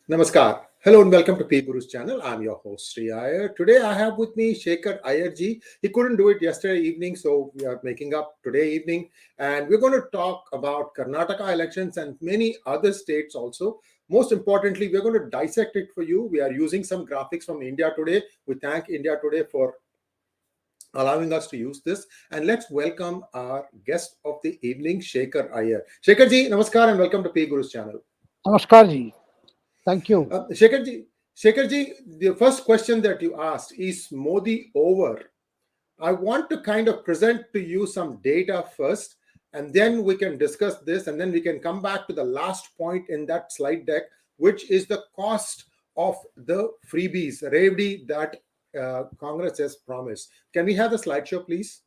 Namaskar. Hello and welcome to 𝗣𝗚𝘂𝘀𝑆 channel. I'm your host Sri Iyer. Today I have with me Shekhar Iyer ji. He couldn't do it yesterday evening, so we are making up today evening. And we're going to talk about Karnataka elections and many other states also. Most importantly, we're going to dissect it for you. We are using some graphics from India Today. We thank India Today for allowing us to use this. And let's welcome our guest of the evening, Shekhar Iyer. Shekhar ji, namaskar and welcome to 𝗣𝗚𝘂𝘀𝑆 channel. Namaskar ji. Thank you. Shekhar ji, the first question that you asked, is Modi over? I want to kind of present to you some data first, and then we can discuss this, and then we can come back to the last point in that slide deck, which is the cost of the freebies, Revdi, that Congress has promised. Can we have the slideshow, please?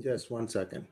Just one second.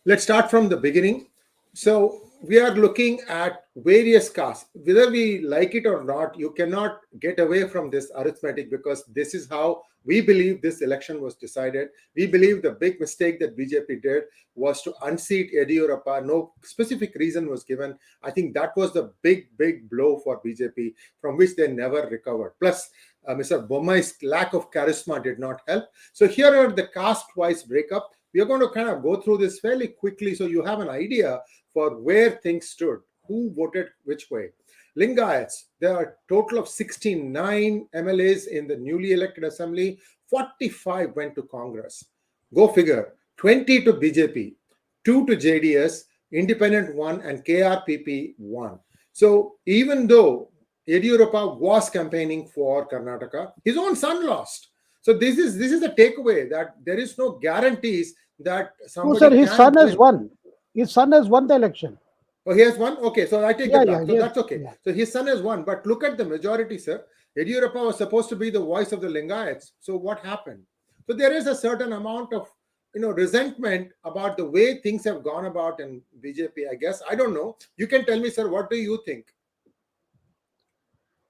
Let's start from the beginning. So we are looking at various castes. Whether we like it or not, you cannot get away from this arithmetic, because this is how we believe this election was decided. We believe the big mistake that BJP did was to unseat 𝘉𝑒𝑑𝑢𝑟APPA. No specific reason was given. I think that was the big blow for BJP, from which they never recovered. Plus, Mr. Bommai's lack of charisma did not help. So here are the caste-wise breakup. We are going to kind of go through this fairly quickly so you have an idea for where things stood, who voted which way. Lingayats, there are a total of 69 MLAs in the newly elected assembly. 45 went to Congress. Go figure. 20 to BJP, 2 to JDS, Independent 1, and KRPP 1. So even though 𝘉𝑒𝑑𝑢𝑟APPA was campaigning for Karnataka, his own son lost. So this is the takeaway, that there is no guarantees that somebody. No, sir, his son has won. His son has won the election. Oh, he has won? Okay, so I take that back. So yes, that's okay. So his son has won. But look at the majority, sir. 𝘉𝑒𝑑𝑢𝑟APPA was supposed to be the voice of the Lingayats. So what happened? So there is a certain amount of resentment about the way things have gone about in BJP, I guess. I don't know. You can tell me, sir, what do you think?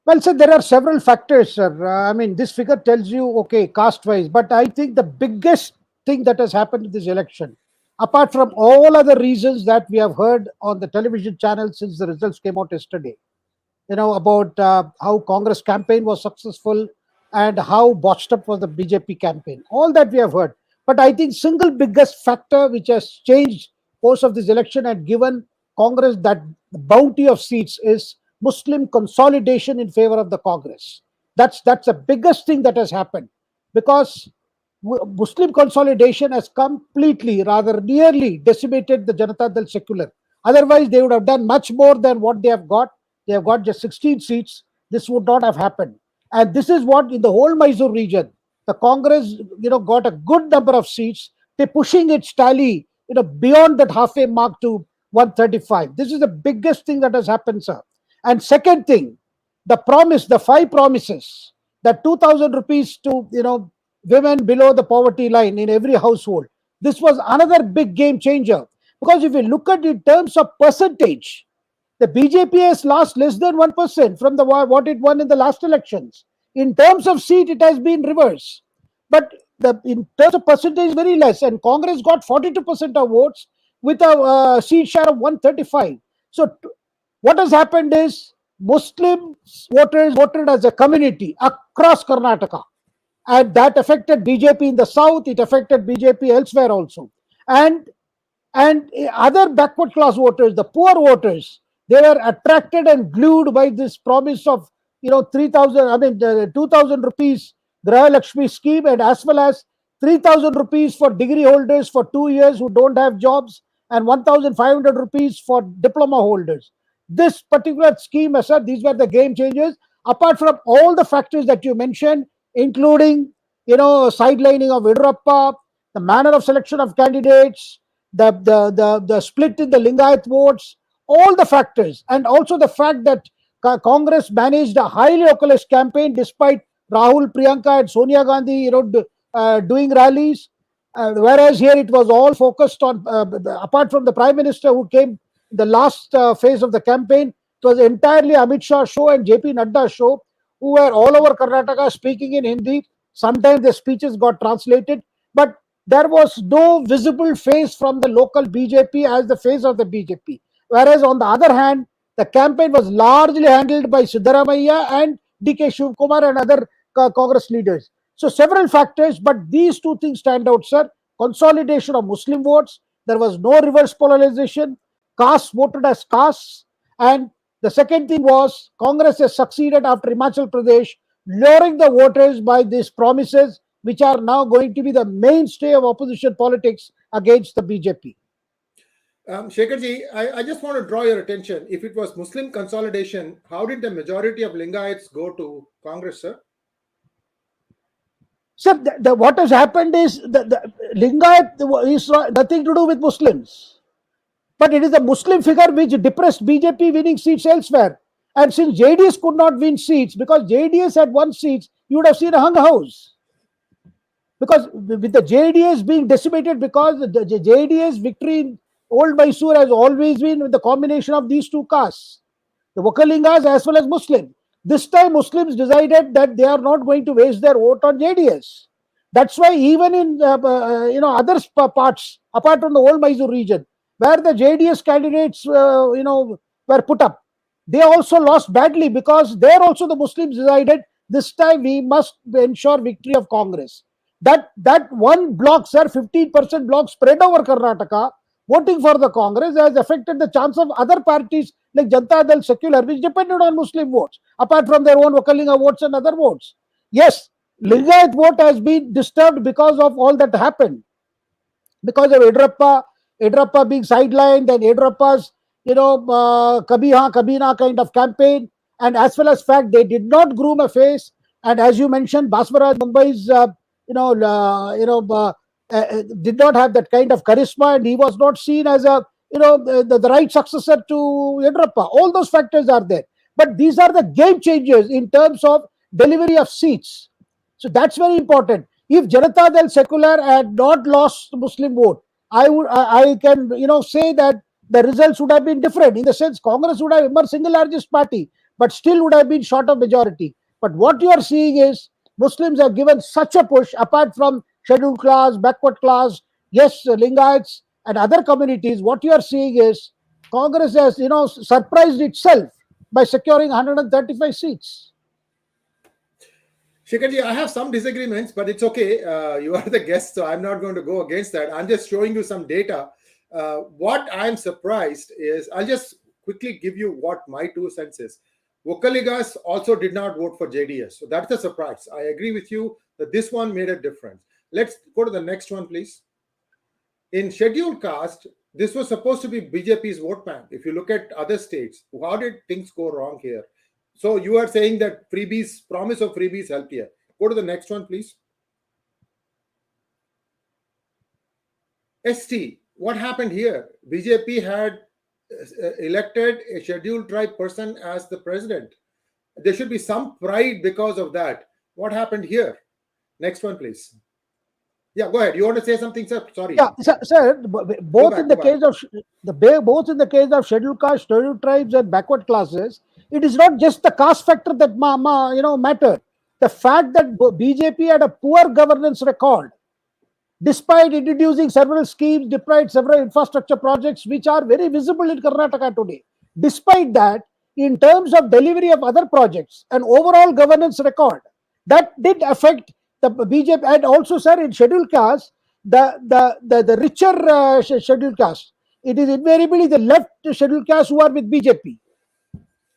Well, sir, there are several factors, sir. I mean, this figure tells you, okay, caste-wise. But I think the biggest thing that has happened in this election, apart from all other reasons that we have heard on the television channel since the results came out yesterday, about how Congress campaign was successful and how botched up was the BJP campaign. All that we have heard. But I think single biggest factor which has changed course of this election and given Congress that bounty of seats is Muslim consolidation in favor of the Congress. That's the biggest thing that has happened, because Muslim consolidation has completely, rather nearly decimated the Janata Dal secular. Otherwise, they would have done much more than what they have got. They have got just 16 seats. This would not have happened. And this is what in the whole Mysore region, the Congress, got a good number of seats. They're pushing its tally, beyond that halfway mark to 135. This is the biggest thing that has happened, sir. And second thing, the 5 promises, that 2,000 rupees to, women below the poverty line in every household. This was another big game changer. Because if you look at it in terms of percentage, the BJP has lost less than 1% from what it won in the last elections. In terms of seat, it has been reversed. But in terms of percentage, very less. And Congress got 42% of votes with a seat share of 135. So what has happened is Muslim voters voted as a community across Karnataka. And that affected BJP in the south. It affected BJP elsewhere also. And other backward class voters, the poor voters, they were attracted and glued by this promise of 2,000 rupees Graha Lakshmi scheme, and as well as 3,000 rupees for degree holders for 2 years who don't have jobs, and 1,500 rupees for diploma holders. This particular scheme, sir, these were the game changers. Apart from all the factors that you mentioned, including sidelining of 𝘉𝑒𝑑𝑢𝑟APPA, the manner of selection of candidates, the split in the Lingayat votes, all the factors, and also the fact that Congress managed a highly localist campaign despite Rahul, Priyanka, and Sonia Gandhi, doing rallies, whereas here it was all focused on, apart from the Prime Minister who came the last phase of the campaign, it was entirely Amit Shah show and JP Nadda show. who were all over Karnataka speaking in Hindi. Sometimes the speeches got translated, but there was no visible face from the local BJP as the face of the BJP. Whereas on the other hand, the campaign was largely handled by Siddaramaiah and DK Shivakumar and other Congress leaders. So several factors, but these two things stand out, sir. Consolidation of Muslim votes. There was no reverse polarization. Castes voted as castes. And the second thing was Congress has succeeded after Himachal Pradesh, luring the voters by these promises, which are now going to be the mainstay of opposition politics against the BJP. Shekharji, I just want to draw your attention. If it was Muslim consolidation, how did the majority of Lingaites go to Congress, sir? Sir, what has happened is the Lingayat is nothing to do with Muslims. But it is the Muslim figure which depressed BJP winning seats elsewhere. And since JDS could not win seats, because JDS had won seats, you would have seen a hung house. Because with the JDS being decimated, because the JDS victory in Old Mysore has always been with the combination of these two castes, the Vokalingas as well as Muslim. This time Muslims decided that they are not going to waste their vote on JDS. That's why even in other parts apart from the Old Mysore region, where the JDS candidates were put up, they also lost badly, because there also the Muslims decided this time we must ensure victory of Congress. That one block, sir, 15% block spread over Karnataka, voting for the Congress has affected the chance of other parties like Janata Dal Secular, which depended on Muslim votes, apart from their own Vokalinga votes and other votes. Yes, Lingayat vote has been disturbed because of all that happened. Because of Yedrappa being sidelined, and Yedrappa's, Kabhi Haan, Kabhi Na kind of campaign, and as well as fact they did not groom a face. And as you mentioned, Baswaraj Mumbai's, did not have that kind of charisma, and he was not seen as the right successor to Yedrappa. All those factors are there, but these are the game changers in terms of delivery of seats. So that's very important. If Janata Dal Secular had not lost Muslim vote, I can say that the results would have been different. In the sense, Congress would have emerged single largest party, but still would have been short of majority. But what you are seeing is Muslims have given such a push, apart from scheduled class, backward class, yes, Lingayats and other communities. What you are seeing is Congress has surprised itself by securing 135 seats. Shekharji, I have some disagreements, but it's okay. You are the guest, so I'm not going to go against that. I'm just showing you some data. What I'm surprised is, I'll just quickly give you what my 2 cents is. Vokalingas also did not vote for JDS. So that's a surprise. I agree with you that this one made a difference. Let's go to the next one, please. In scheduled caste, this was supposed to be BJP's vote bank. If you look at other states, how did things go wrong here? So you are saying that freebies, promise of freebies help here. Go to the next one, please. ST, what happened here? BJP had elected a scheduled tribe person as the president. There should be some pride because of that. What happened here? Next one, please. Yeah, go ahead. You want to say something, sir? Sorry. Yeah, sir. Both in the case of scheduled caste, scheduled tribes, and backward classes, it is not just the caste factor that mattered. The fact that BJP had a poor governance record, despite introducing several schemes, despite several infrastructure projects which are very visible in Karnataka today. Despite that, in terms of delivery of other projects and overall governance record, that did affect the BJP. And also, sir, in scheduled caste, the richer scheduled caste, it is invariably the left scheduled caste who are with BJP,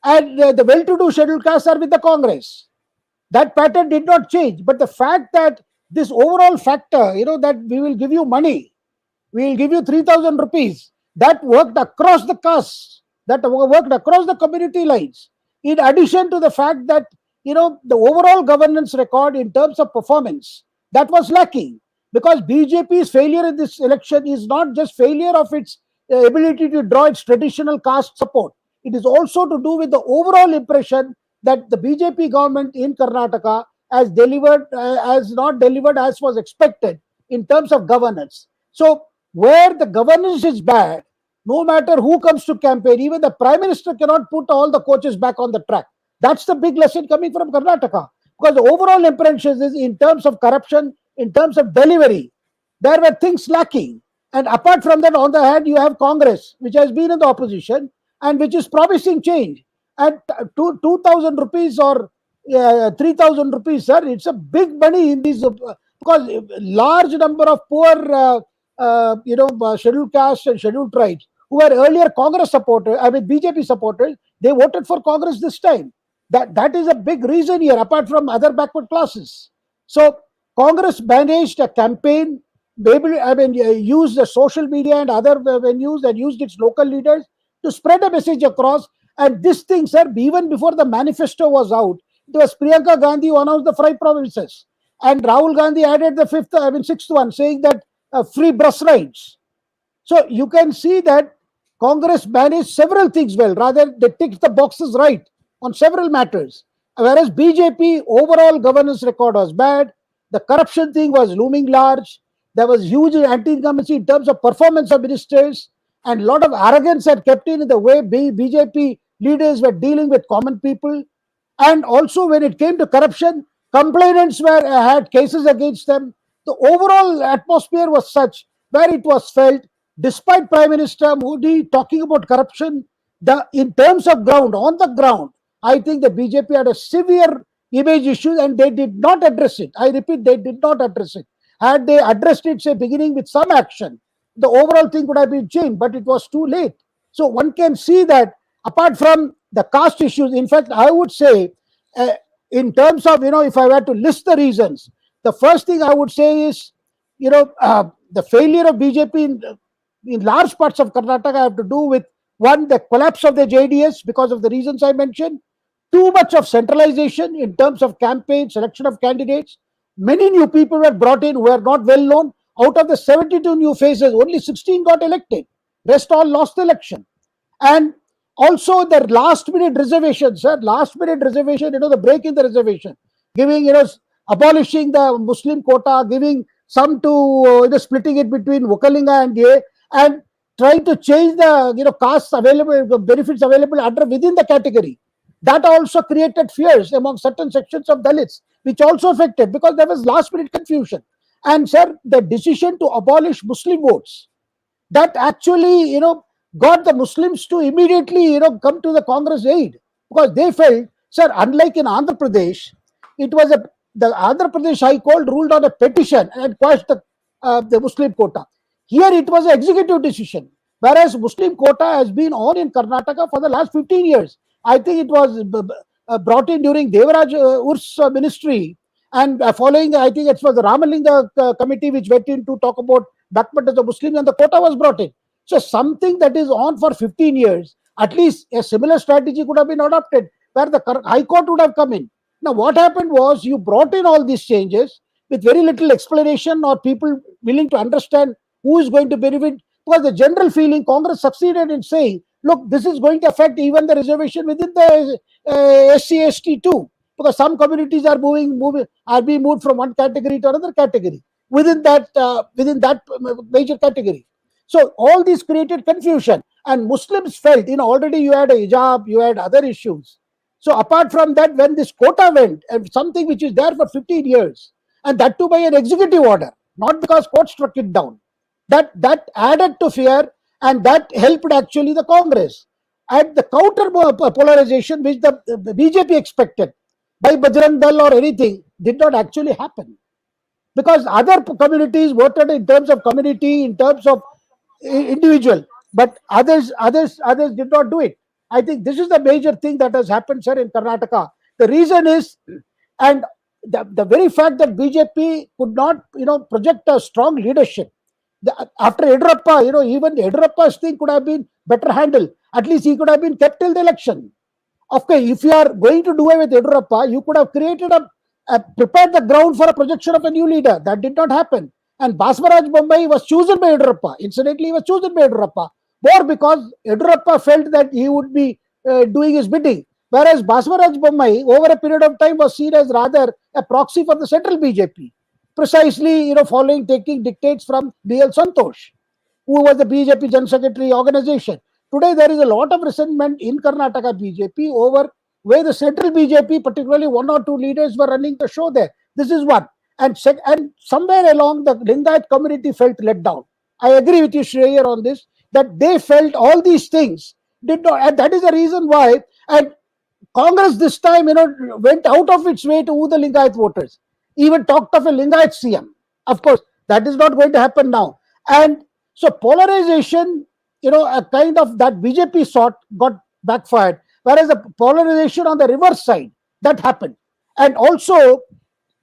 and the well-to-do scheduled castes are with the Congress. That pattern did not change. But the fact that this overall factor, that we will give you money, we will give you 3,000 rupees, that worked across the castes, that worked across the community lines. In addition to the fact that, the overall governance record in terms of performance, that was lacking. Because BJP's failure in this election is not just failure of its ability to draw its traditional caste support. It is also to do with the overall impression that the BJP government in Karnataka has not delivered as was expected in terms of governance. So where the governance is bad, no matter who comes to campaign, even the Prime Minister cannot put all the coaches back on the track. That's the big lesson coming from Karnataka. Because the overall impression is, in terms of corruption, in terms of delivery, there were things lacking. And apart from that, on the hand, you have Congress, which has been in the opposition and which is promising change. And 2,000 rupees or 3,000 rupees, sir, it's a big money in these, because large number of poor, scheduled caste and scheduled tribes who were earlier Congress supporters, I mean BJP supporters, they voted for Congress this time. That is a big reason here, apart from other backward classes. So Congress managed a campaign, used the social media and other venues, and used its local leaders to spread a message across. And this thing, sir, even before the manifesto was out, it was Priyanka Gandhi who announced the 5 provinces, and Rahul Gandhi added the sixth one, saying that free bus rides. So you can see that Congress managed several things well. Rather, they ticked the boxes right on several matters. Whereas BJP overall governance record was bad. The corruption thing was looming large. There was huge anti-incumbency in terms of performance of ministers, and a lot of arrogance had kept in the way BJP leaders were dealing with common people. And also, when it came to corruption, complainants had cases against them. The overall atmosphere was such where it was felt, despite Prime Minister Modi talking about corruption, in terms of ground, on the ground, I think the BJP had a severe image issue and they did not address it. I repeat, they did not address it. Had they addressed it, say, beginning with some action, the overall thing could have been changed, but it was too late. So one can see that apart from the caste issues, in fact, I would say, in terms of, if I were to list the reasons, the first thing I would say is, the failure of BJP in large parts of Karnataka have to do with, one, the collapse of the JDS because of the reasons I mentioned, too much of centralization in terms of campaign, selection of candidates. Many new people were brought in who were not well known. Out of the 72 new faces, only 16 got elected. Rest all lost the election. And also the last minute reservation, sir, the break in the reservation, giving, abolishing the Muslim quota, giving some to, splitting it between Vokalinga and 𝗤𝙧𝙤𝙬, and trying to change the, castes available, the benefits available within the category. That also created fears among certain sections of Dalits, which also affected, because there was last minute confusion. And sir, the decision to abolish Muslim votes, that actually, got the Muslims to immediately, come to the Congress aid, because they felt, sir, unlike in Andhra Pradesh, it was the Andhra Pradesh High Court ruled on a petition and quashed the Muslim quota. Here it was an executive decision, whereas Muslim quota has been on in Karnataka for the last 15 years. I think it was brought in during Devaraj Ur's ministry, and following, I think it was the Ramalinga committee which went in to talk about backment of the Muslims, and the quota was brought in. So something that is on for 15 years, at least a similar strategy could have been adopted, where the High Court would have come in. Now what happened was, you brought in all these changes with very little explanation or people willing to understand who is going to benefit, because the general feeling, Congress succeeded in saying, look, this is going to affect even the reservation within the SC/ST too, because some communities are being moved from one category to another category within that major category. So all this created confusion, and Muslims felt, already you had a hijab, you had other issues. So apart from that, when this quota went, and something which is there for 15 years, and that too by an executive order, not because court struck it down, that added to fear, and that helped actually the Congress. And the counter polarization which the BJP expected by Bajrang Dal or anything did not actually happen, because other communities voted in terms of community, in terms of individual, but others did not do it. I think this is the major thing that has happened, sir, in Karnataka. The reason is, and the very fact that BJP could not, project a strong leadership. After Yediyurappa, even Yediyurappa's thing could have been better handled. At least he could have been kept till the election. Okay, if you are going to do away with Yediyurappa, you could have created prepared the ground for a projection of a new leader. That did not happen. And Basavaraj Bommai was chosen by Yediyurappa. Incidentally, he was chosen by Yediyurappa more because Yediyurappa felt that he would be doing his bidding. Whereas Basavaraj Bommai, over a period of time, was seen as rather a proxy for the central BJP. Precisely, taking dictates from D.L. Santosh, who was the BJP General Secretary organization. Today, there is a lot of resentment in Karnataka BJP over where the central BJP, particularly one or two leaders, were running the show there. This is one. And somewhere along, the Lingayat community felt let down. I agree with you, Shreya, on this, that they felt all these things did not, and that is the reason why. And Congress this time, went out of its way to woo the Lingayat voters. Even talked of a Lingayat CM. Of course, that is not going to happen now. And so polarization, a kind of that BJP sought got backfired, whereas the polarization on the reverse side that happened, and also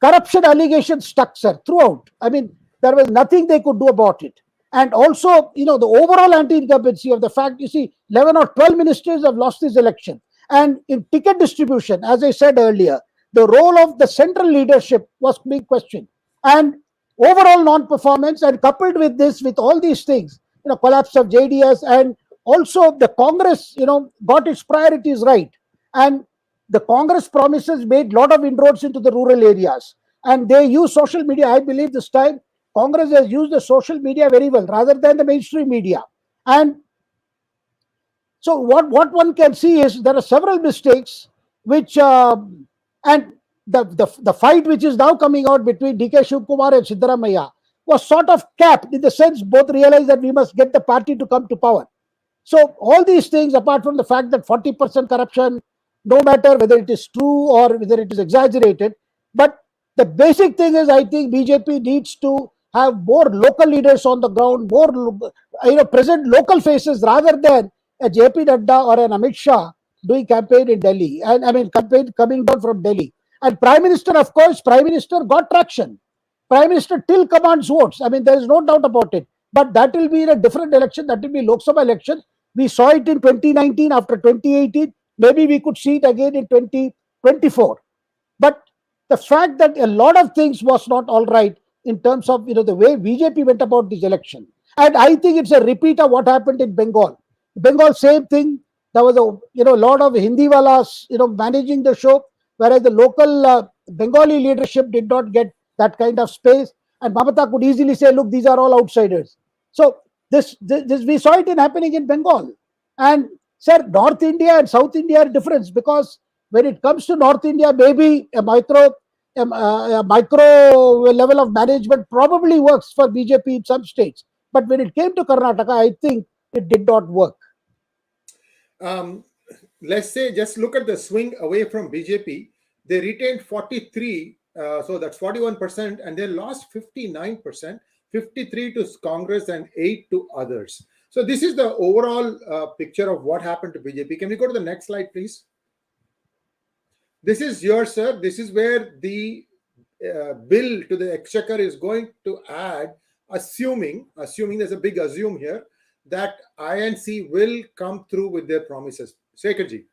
corruption allegations stuck, sir, throughout. I mean, there was nothing they could do about it. And also, the overall anti-incumbency of the fact, you see, 11 or 12 ministers have lost this election. And in ticket distribution, as I said earlier, the role of the central leadership was being questioned. And overall non-performance, and coupled with this, with all these things, collapse of JDS, and also the Congress, got its priorities right. And the Congress promises made a lot of inroads into the rural areas. And they use social media. I believe this time Congress has used the social media very well rather than the mainstream media. And so what one can see is there are several mistakes which, and the fight which is now coming out between DK Shivakumar and Siddaramaiah was sort of capped, in the sense both realized that we must get the party to come to power. So all these things, apart from the fact that 40% corruption, no matter whether it is true or whether it is exaggerated, but the basic thing is, I think BJP needs to have more local leaders on the ground, more present local faces, rather than a JP Nadda or an Amit Shah doing campaign in Delhi, and I mean campaign coming down from Delhi. And Prime Minister, of course, Prime Minister got traction. Prime Minister till commands votes. I mean, there is no doubt about it. But that will be in a different election. That will be Lok Sabha election. We saw it in 2019, after 2018. Maybe we could see it again in 2024. But the fact that a lot of things was not all right in terms of the way BJP went about this election. And I think it's a repeat of what happened in Bengal. Bengal, same thing. There was a lot of Hindiwalas managing the show, whereas the local Bengali leadership did not get that kind of space. And Mamata could easily say, look, these are all outsiders. So this we saw it happening in Bengal. And sir, North India and South India are different, because when it comes to North India, maybe a micro level of management probably works for BJP in some states. But when it came to Karnataka, I think it did not work. Let's say, just look at the swing away from BJP. They retained 43, so that's 41%, and they lost 59%, 53 to Congress and 8 to others. So this is the overall picture of what happened to BJP. Can we go to the next slide, please? This is yours, sir. This is where the bill to the exchequer is going to add, assuming there's a big assume here, that INC will come through with their promises. Shekharji.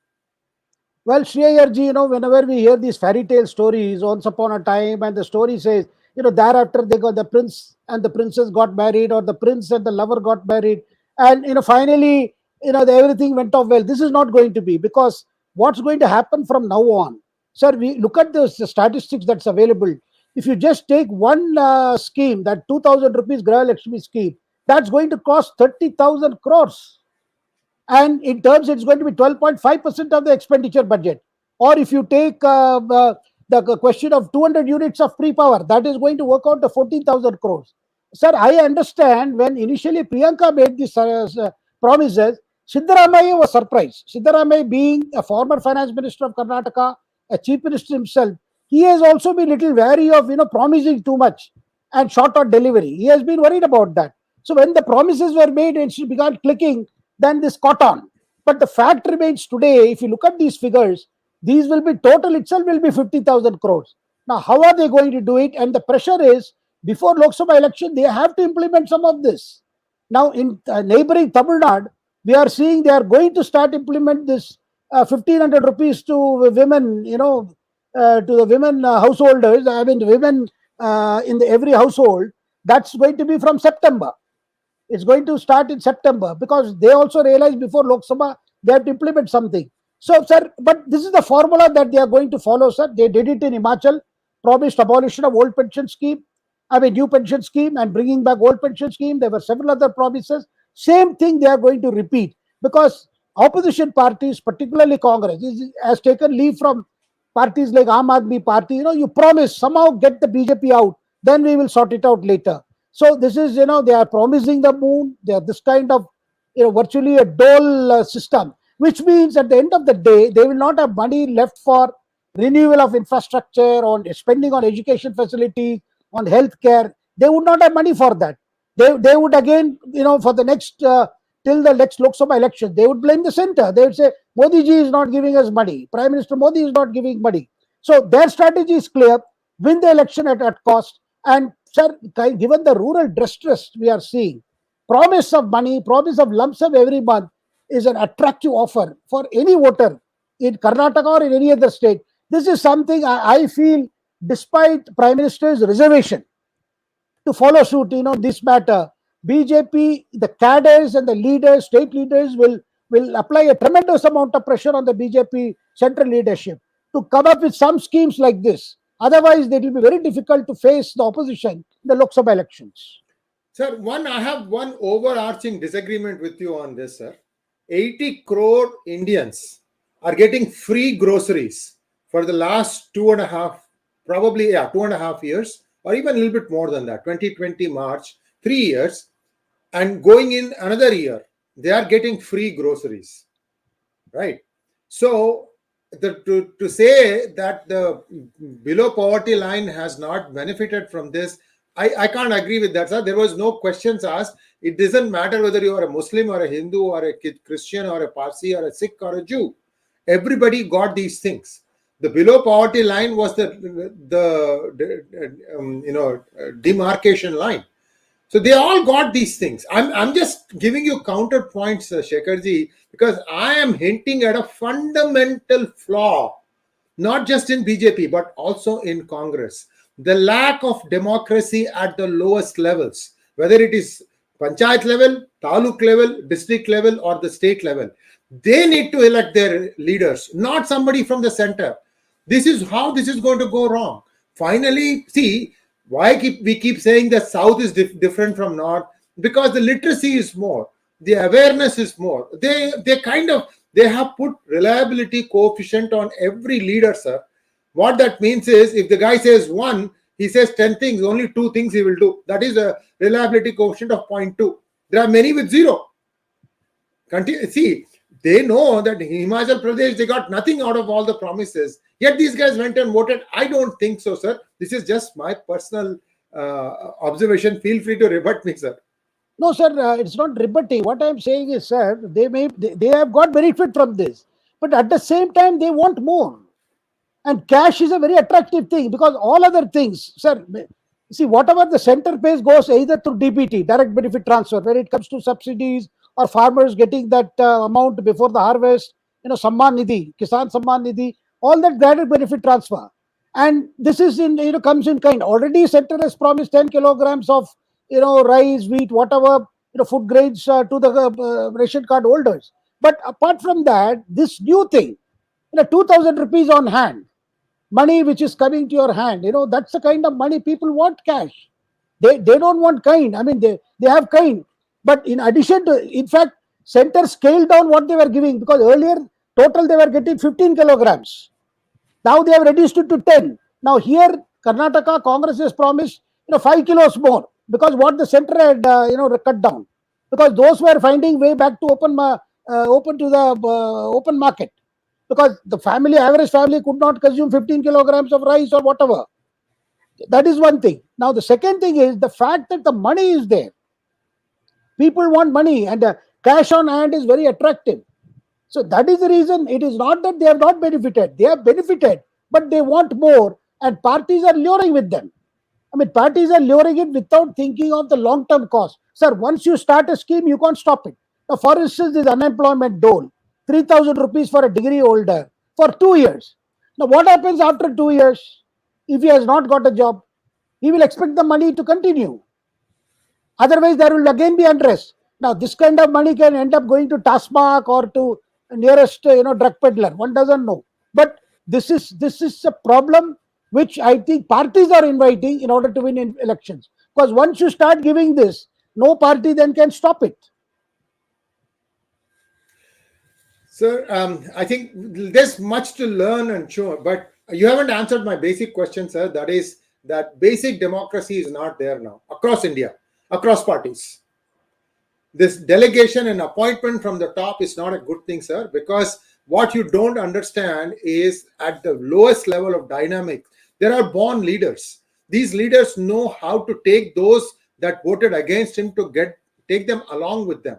Well, Shreya, whenever we hear these fairy tale stories, once upon a time, and the story says, thereafter they got, the prince and the princess got married, or the prince and the lover got married, and finally, everything went off well. This is not going to be, because what's going to happen from now on, sir, we look at the statistics that's available. If you just take one scheme, that 2,000 rupees Graha Lakshmi scheme, that's going to cost 30,000 crores. And in terms, it's going to be 12.5% of the expenditure budget. Or if you take the question of 200 units of free power, that is going to work out to 14,000 crores. Sir, I understand when initially Priyanka made these promises, Siddaramaiah was surprised. Siddaramaiah, being a former finance minister of Karnataka, a chief minister himself, he has also been a little wary of promising too much and short on delivery. He has been worried about that. So when the promises were made and she began clicking, then this caught on. But the fact remains today, if you look at these figures, these will be total itself will be 50,000 crores. Now, how are they going to do it? And the pressure is, before Lok Sabha election, they have to implement some of this. Now, in neighboring Tamil Nadu, we are seeing they are going to start implement this 1,500 rupees to women, to the women householders. I mean, women in every household. That's going to be from September. It's going to start in September, because they also realize before Lok Sabha, they have to implement something. So, sir, but this is the formula that they are going to follow, sir. They did it in Himachal, promised abolition of old pension scheme, new pension scheme, and bringing back old pension scheme. There were several other promises. Same thing they are going to repeat, because opposition parties, particularly Congress, has taken leave from parties like Aam Aadmi Party. You promise somehow get the BJP out, then we will sort it out later. So this is, they are promising the moon. They are this kind of, virtually a dole system, which means at the end of the day, they will not have money left for renewal of infrastructure, on spending on education facilities, on healthcare. They would not have money for that. They would again, for the next till the next Lok Sabha election, they would blame the center. They would say Modi ji is not giving us money. Prime Minister Modi is not giving money. So their strategy is clear: win the election at cost. And sir, given the rural distress we are seeing, promise of money, promise of lump sum every month is an attractive offer for any voter in Karnataka or in any other state. This is something I feel, despite Prime Minister's reservation to follow suit, this matter, BJP, the cadres and the leaders, state leaders will apply a tremendous amount of pressure on the BJP central leadership to come up with some schemes like this. Otherwise, it will be very difficult to face the opposition in the Lok Sabha elections. Sir, I have one overarching disagreement with you on this, sir. 80 crore Indians are getting free groceries for the last 2.5 years, or even a little bit more than that. 2020 March, 3 years, and going in another year, they are getting free groceries, right? So to say that the below poverty line has not benefited from this, I can't agree with that, sir. There was no questions asked. It doesn't matter whether you are a Muslim or a Hindu or a Christian or a Parsi or a Sikh or a Jew. Everybody got these things. The below poverty line was the demarcation line. So they all got these things. I'm just giving you counterpoints, Shekharji, because I am hinting at a fundamental flaw, not just in BJP, but also in Congress. The lack of democracy at the lowest levels, whether it is panchayat level, taluk level, district level, or the state level. They need to elect their leaders, not somebody from the center. This is how this is going to go wrong. Have we keep saying that South is different from North? Because the literacy is more, the awareness is more. They have put reliability coefficient on every leader, sir. What that means is, if the guy says 1, he says 10 things, only 2 things he will do. That is a reliability coefficient of 0.2. There are many with 0. See, they know that in Himachal Pradesh, they got nothing out of all the promises. Yet these guys went and voted. I don't think so, sir. This is just my personal observation. Feel free to rebut me, sir. No, sir, it's not rebutting. What I'm saying is, sir, they have got benefit from this. But at the same time, they want more. And cash is a very attractive thing, because all other things, sir, see, whatever the center pays goes either through DBT, direct benefit transfer, where it comes to subsidies or farmers getting that amount before the harvest, Samman Nidhi, Kisan Samman Nidhi, all that direct benefit transfer. And this is comes in kind. Already center has promised 10 kilograms of rice, wheat, whatever food grains to the ration card holders. But apart from that, this new thing, 2,000 rupees on hand, money which is coming to your hand, that's the kind of money people want. Cash, they don't want kind. I mean, they have kind, but in addition to, in fact, center scaled down what they were giving, because earlier total they were getting 15 kilograms. Now they have reduced it to 10. Now here Karnataka Congress has promised 5 kilos more, because what the center had cut down, because those were finding way back to open to the open market, because the average family could not consume 15 kilograms of rice or whatever. That is one thing. Now the second thing is the fact that the money is there. People want money, and cash on hand is very attractive. So that is the reason. It is not that they have not benefited. They have benefited, but they want more, and parties are luring with them. I mean, parties are luring it without thinking of the long-term cost. Sir, once you start a scheme, you can't stop it. Now, for instance, this unemployment dole, 3,000 rupees for a degree holder for 2 years. Now, what happens after 2 years? If he has not got a job, he will expect the money to continue. Otherwise, there will again be unrest. Now, this kind of money can end up going to Tasmak or to nearest drug peddler. One doesn't know. But this is a problem which I think parties are inviting in order to win in elections. Because once you start giving this, no party then can stop it. Sir, I think there's much to learn and show, but you haven't answered my basic question, sir. That is that basic democracy is not there now across India, across parties. This delegation and appointment from the top is not a good thing, sir, because what you don't understand is at the lowest level of dynamics, there are born leaders. These leaders know how to take those that voted against him to take them along with them.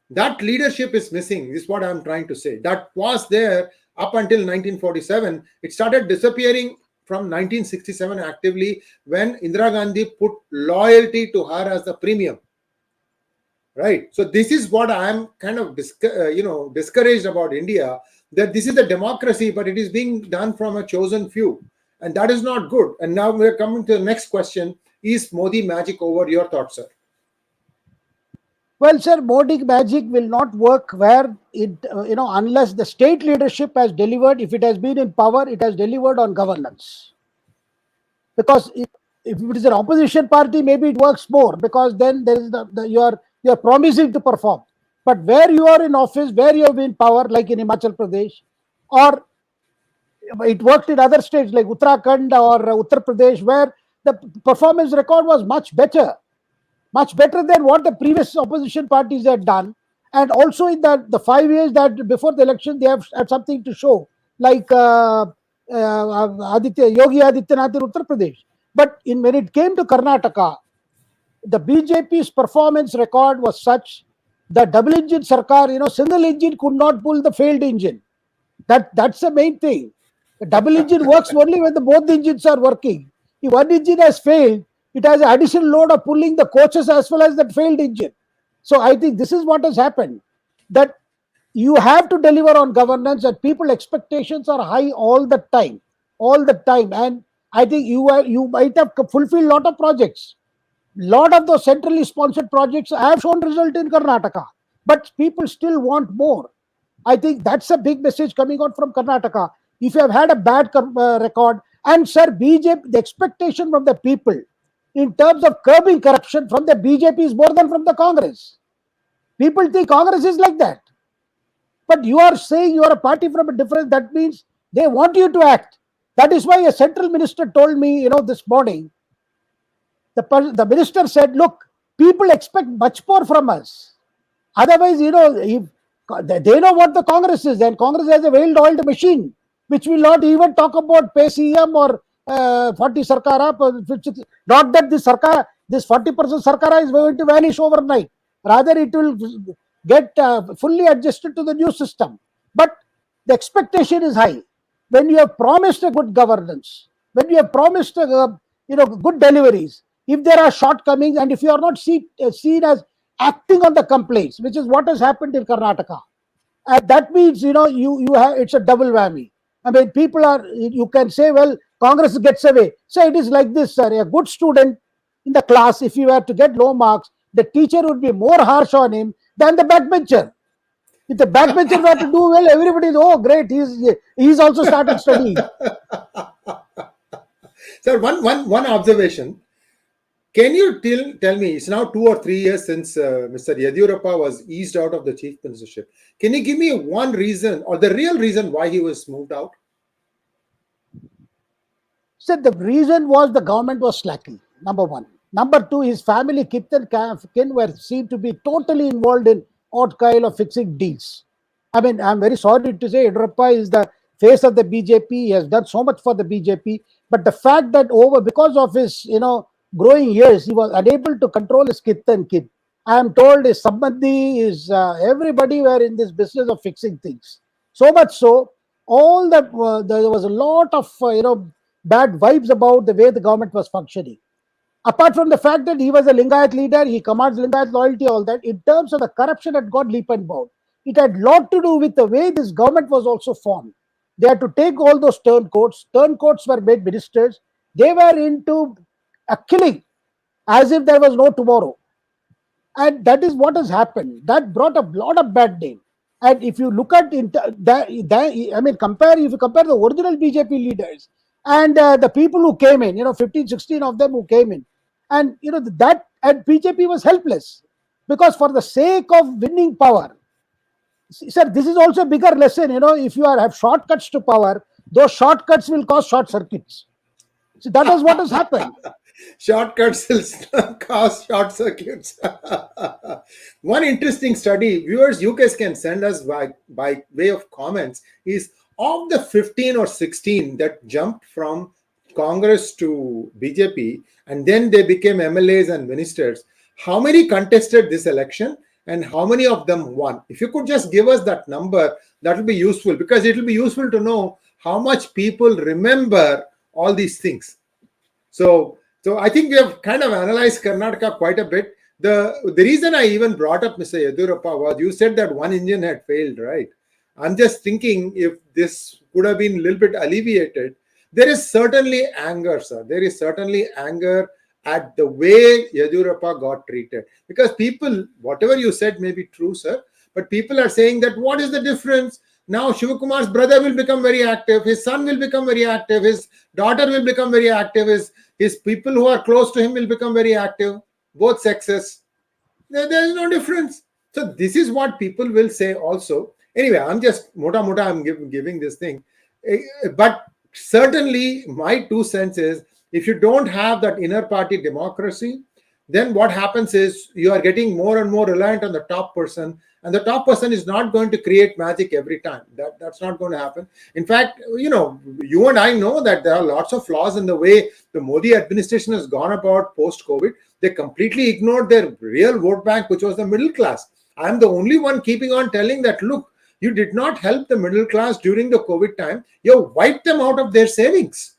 That leadership is missing, is what I'm trying to say. That was there up until 1947. It started disappearing from 1967 actively when Indira Gandhi put loyalty to her as the premium. Right. So this is what I'm kind of discouraged about India, that this is a democracy, but it is being done from a chosen few. And that is not good. And now we're coming to the next question. Is Modi magic over? Your thoughts, sir? Well, sir, Modi magic will not work where it, unless the state leadership has delivered. If it has been in power, it has delivered on governance. Because if it is an opposition party, maybe it works more, because then there is you are promising to perform. But where you are in office, where you have been in power, like in Himachal Pradesh, or it worked in other states like Uttarakhand or Uttar Pradesh, where the performance record was much better than what the previous opposition parties had done. And also in the 5 years that before the election, they have had something to show, like Yogi Adityanath in Uttar Pradesh. But when it came to Karnataka, the BJP's performance record was such that double engine sarkar, single engine could not pull the failed engine. That's the main thing. The double engine works only when both engines are working. If one engine has failed, it has an additional load of pulling the coaches as well as that failed engine. So I think this is what has happened, that you have to deliver on governance, and people expectations are high all the time. And I think you might have fulfilled a lot of projects. Lot of those centrally sponsored projects have shown result in Karnataka, but people still want more. I think that's a big message coming out from Karnataka. If you have had a bad record, and sir, BJP, the expectation from the people in terms of curbing corruption from the BJP is more than from the Congress. People think Congress is like that. But you are saying you are a party from a different, that means they want you to act. That is why a central minister told me, this morning, the minister said, look, people expect much more from us. Otherwise, if they know what the Congress is, and Congress has a well-oiled machine, which will not even talk about pay CM or 40 sarkar. Not that this 40% sarkar is going to vanish overnight. Rather, it will get fully adjusted to the new system. But the expectation is high. When you have promised a good governance, when you have promised good deliveries, if there are shortcomings, and if you are not seen as acting on the complaints, which is what has happened in Karnataka, that means you have, it's a double whammy. I mean, you can say, well, Congress gets away. So it is like this, sir. A good student in the class, if you were to get low marks, the teacher would be more harsh on him than the backbencher. If the backbencher were to do well, everybody is, oh, great, he's also started studying. Sir, one observation. Can you tell me, it's now 2 or 3 years since Mr. Yediyurappa was eased out of the chief ministership. Can you give me one reason, or the real reason why he was moved out? So the reason was the government was slacking, number one. Number two, his family, kith and kin, were seen to be totally involved in odd kind of fixing deals. I mean, I'm very sorry to say, Yediyurappa is the face of the BJP. He has done so much for the BJP. But the fact that because of his, growing years, he was unable to control his kith and kin. I am told his Sambandhi, everybody were in this business of fixing things. So much so, there was a lot of, bad vibes about the way the government was functioning. Apart from the fact that he was a Lingayat leader, he commands Lingayat loyalty, all that, in terms of the corruption had got leap and bound. It had a lot to do with the way this government was also formed. They had to take all those turncoats. Turncoats were made ministers. They were into a killing as if there was no tomorrow. And that is what has happened. That brought a lot of bad name. And if you look at if you compare the original BJP leaders and the people who came in, 15, 16 of them who came in, and BJP was helpless, because for the sake of winning power, Sir, this is also a bigger lesson. If you have shortcuts to power, those shortcuts will cause short circuits. So that is what has happened. Shortcuts will cause short circuits. One interesting study, viewers, you guys can send us by way of comments, is of the 15 or 16 that jumped from Congress to BJP and then they became MLAs and ministers, how many contested this election and how many of them won? If you could just give us that number, that will be useful, because it will be useful to know how much people remember all these things. So I think we have kind of analyzed Karnataka quite a bit. The reason I even brought up Mr. Yediyurappa was you said that one engine had failed, right? I'm just thinking if this could have been a little bit alleviated. There is certainly anger, sir. There is certainly anger at the way Yediyurappa got treated. Because people, whatever you said may be true, sir, but people are saying that what is the difference? Now Shivakumar's brother will become very active, his son will become very active, his daughter will become very active, his people who are close to him will become very active, both sexes. There is no difference. So this is what people will say also. Anyway, I'm just I'm giving this thing. But certainly my 2 cents is, if you don't have that inner party democracy, then what happens is you are getting more and more reliant on the top person, and the top person is not going to create magic every time. That's not going to happen. In fact, you and I know that there are lots of flaws in the way the Modi administration has gone about post-COVID. They completely ignored their real vote bank, which was the middle class. I'm the only one keeping on telling that, look, you did not help the middle class during the COVID time. You wiped them out of their savings.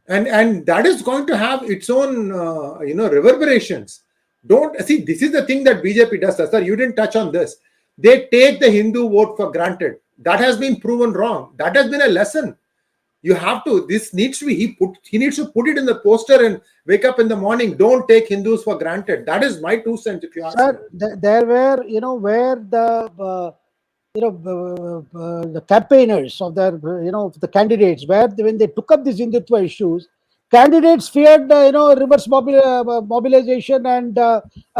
And that is going to have its own, reverberations. Don't see, this is the thing that BJP does, sir. You didn't touch on this. They take the Hindu vote for granted. That has been proven wrong. That has been a lesson. You have to, this needs to be, he needs to put it in the poster and wake up in the morning. Don't take Hindus for granted. That is my 2 cents, if you ask me. Sir, there were, where the campaigners of the candidates, when they took up these Hindutva issues, candidates feared, reverse mobilization and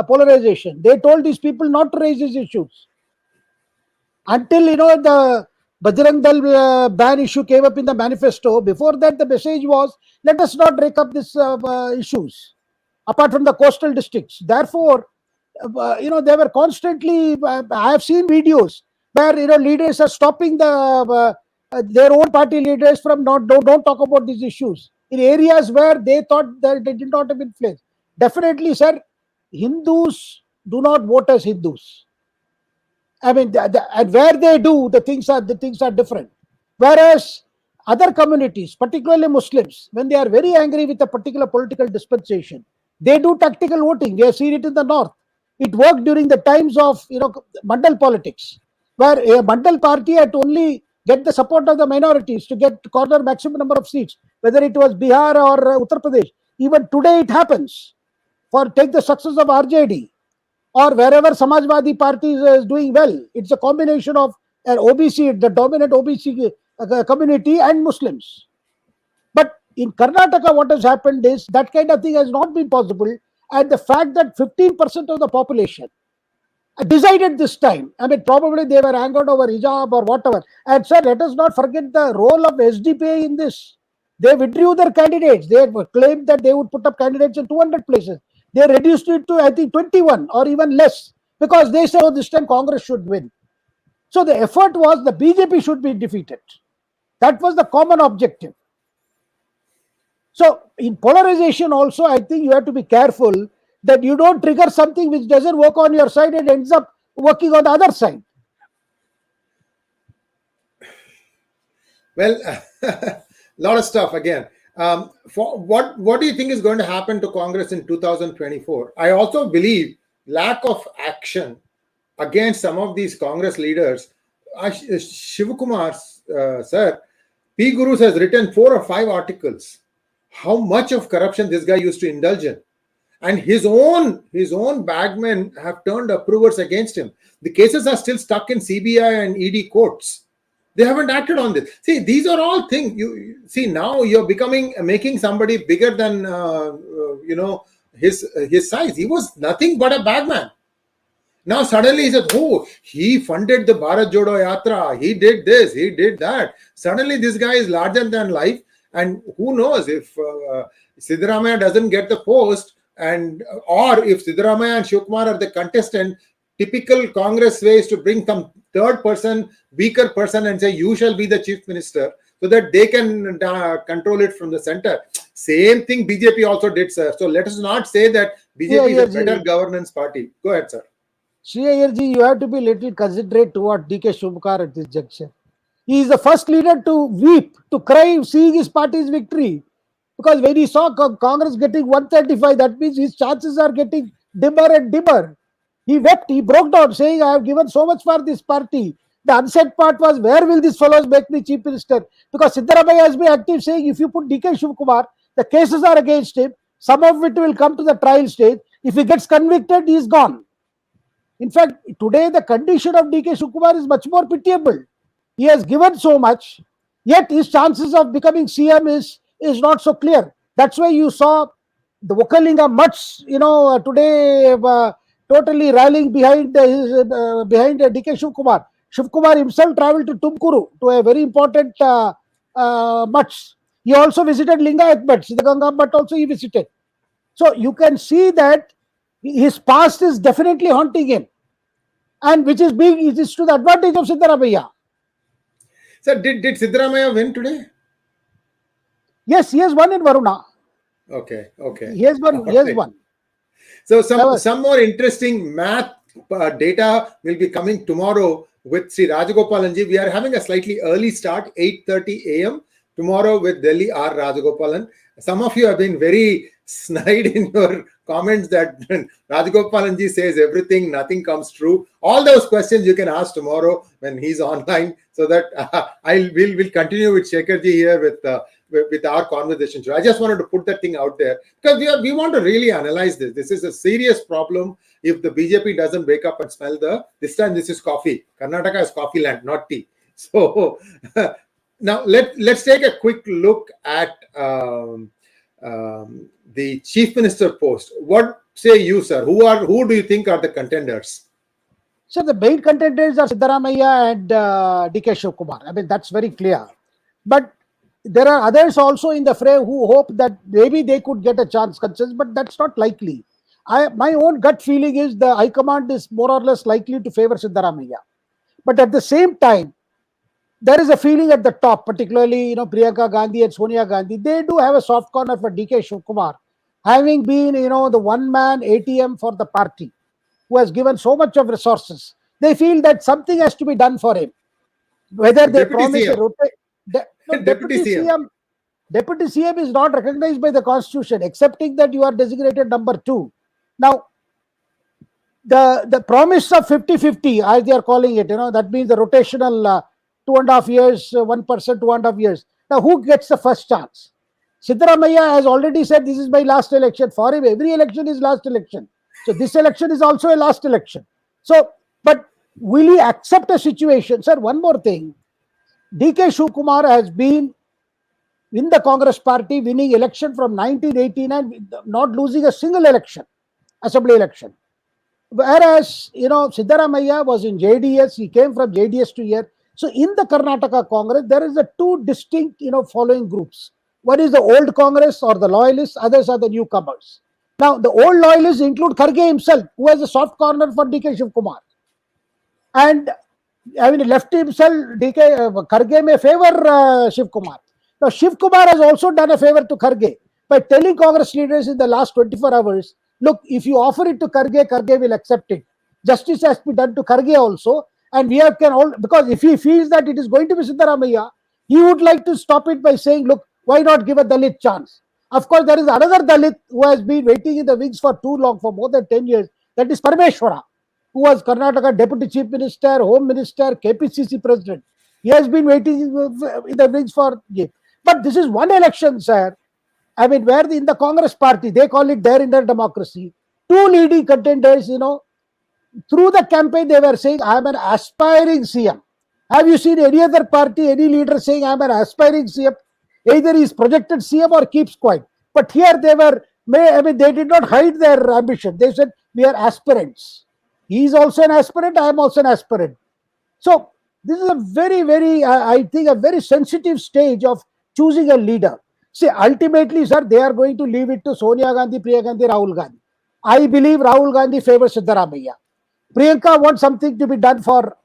polarization. They told these people not to raise these issues until, the Bajrang Dal ban issue came up in the manifesto. Before that, the message was, let us not rake up these issues, apart from the coastal districts. Therefore, they were constantly, I have seen videos where, leaders are stopping their own party leaders from don't talk about these issues in areas where they thought that they did not have influence. Definitely, sir, Hindus do not vote as Hindus. I mean, and where they do, the things are different. Whereas other communities, particularly Muslims, when they are very angry with a particular political dispensation, they do tactical voting. We have seen it in the north. It worked during the times of Mandal politics, where a Mandal party had to only get the support of the minorities to get corner maximum number of seats, whether it was Bihar or Uttar Pradesh. Even today it happens. Take the success of RJD, or wherever Samajwadi Party is doing well. It's a combination of an OBC, the dominant OBC community, and Muslims. But in Karnataka, what has happened is that kind of thing has not been possible. And the fact that 15% of the population decided this time, I mean, probably they were angered over hijab or whatever. And sir, let us not forget the role of SDP in this. They withdrew their candidates. They claimed that they would put up candidates in 200 places. They reduced it to, I think, 21 or even less, because they said, oh, this time Congress should win. So the effort was the BJP should be defeated. That was the common objective. So in polarization also, I think you have to be careful that you don't trigger something which doesn't work on your side and ends up working on the other side. Well, a lot of stuff again. For what do you think is going to happen to Congress in 2024? I also believe lack of action against some of these Congress leaders. Shivakumar, sir, P. Gurus has written 4 or 5 articles. How much of corruption this guy used to indulge in. And his own bagmen have turned approvers against him. The cases are still stuck in CBI and ED courts. They haven't acted on this. See, these are all things. You see, now you're making somebody bigger than his size. He was nothing but a bagman. Now suddenly he says, oh, he funded the Bharat Jodo Yatra, he did this, he did that. Suddenly this guy is larger than life, and who knows if Siddaramaiah doesn't get the post, and or if Siddaramaiah and Shivakumar are the contestant, typical Congress way is to bring some third person, weaker person, and say, you shall be the chief minister, so that they can control it from the center. Same thing BJP also did, sir. So let us not say that BJP is a better governance party. Go ahead, sir. Iyerji, you have to be little considerate toward DK Shivakumar at this juncture. He is the first leader to weep, to cry, seeing his party's victory. Because when he saw Congress getting 135, that means his chances are getting dimmer and dimmer. He wept, he broke down, saying, I have given so much for this party. The unsaid part was, where will these fellows make me chief minister? Because Siddaramaiah has been active, saying, if you put DK Shivakumar, the cases are against him. Some of it will come to the trial stage. If he gets convicted, he is gone. In fact, today the condition of DK Shivakumar is much more pitiable. He has given so much, yet his chances of becoming CM is not so clear. That's why you saw the Vokalinga much, today totally rallying behind DK Shivakumar. Shivakumar himself traveled to Tumkuru, to a very important much. He also visited Lingayath Mutt, Siddhaganga Mutt also he visited. So you can see that his past is definitely haunting him, and which is it is to the advantage of Siddaramaiah. Sir, did Siddaramaiah win today? Yes, he has won in Varuna. Okay. He has won. He has won. So some more interesting math data will be coming tomorrow with Sri Rajagopalanji. We are having a slightly early start, 8:30 a.m. tomorrow with Delhi R. Rajagopalan. Some of you have been very snide in your comments that Rajagopalanji says everything, nothing comes true. All those questions you can ask tomorrow when he's online, so that we'll continue with Shekharji here with our conversation. So I just wanted to put that thing out there, because we want to really analyze this. This is a serious problem. If the BJP doesn't wake up and smell this time this is coffee. Karnataka is coffee land, not tea. So now let's take a quick look at the chief minister post. What say you, sir? Who do you think are the contenders? So the main contenders are Siddaramaiah and DK Shivakumar. I mean, that's very clear. But there are others also in the fray who hope that maybe they could get a chance, but that's not likely. My own gut feeling is the High Command is more or less likely to favor Siddaramaiah. But at the same time, there is a feeling at the top, particularly Priyanka Gandhi and Sonia Gandhi. They do have a soft corner for DK Shivakumar, having been the one-man ATM for the party, who has given so much of resources. They feel that something has to be done for him. Whether they promise a Deputy CM is not recognized by the Constitution, excepting that you are designated number 2. Now, the promise of 50-50, as they are calling it, that means the rotational 2.5 years, 1%, 2.5 years. Now, who gets the first chance? Siddaramaiah has already said, this is my last election. For him, every election is last election. So this election is also a last election. So, but will he accept a situation? Sir, one more thing. DK Shivakumar has been in the Congress party, winning election from 1989, not losing a single election, assembly election. Whereas, Siddaramaiah was in JDS, he came from JDS to here. So in the Karnataka Congress, there is a two distinct, following groups. One is the old Congress or the loyalists, others are the newcomers. Now, the old loyalists include Kharge himself, who has a soft corner for DK Shivakumar. And left himself, Kharge may favor Shivakumar. Now, Shivakumar has also done a favor to Kharge by telling Congress leaders in the last 24 hours, look, if you offer it to Kharge, Kharge will accept it. Justice has to be done to Kharge also. And because if he feels that it is going to be Siddaramaiah, he would like to stop it by saying, look, why not give a Dalit chance? Of course, there is another Dalit who has been waiting in the wings for too long, for more than 10 years. That is Parameshwara, who was Karnataka Deputy Chief Minister, Home Minister, KPCC President. He has been waiting in the wings for years. But this is one election, sir. Where in the Congress party, they call it their inner democracy. Two leading contenders, through the campaign, they were saying, I am an aspiring CM. Have you seen any other party, any leader saying, I am an aspiring CM? Either he is projected CM or keeps quiet. But here they were, they did not hide their ambition. They said, we are aspirants. He is also an aspirant. I am also an aspirant. So this is a very, very, I think, a very sensitive stage of choosing a leader. See, ultimately, sir, they are going to leave it to Sonia Gandhi, Priyanka Gandhi, Rahul Gandhi. I believe Rahul Gandhi favors Siddaramaiah. Priyanka wants something to be done for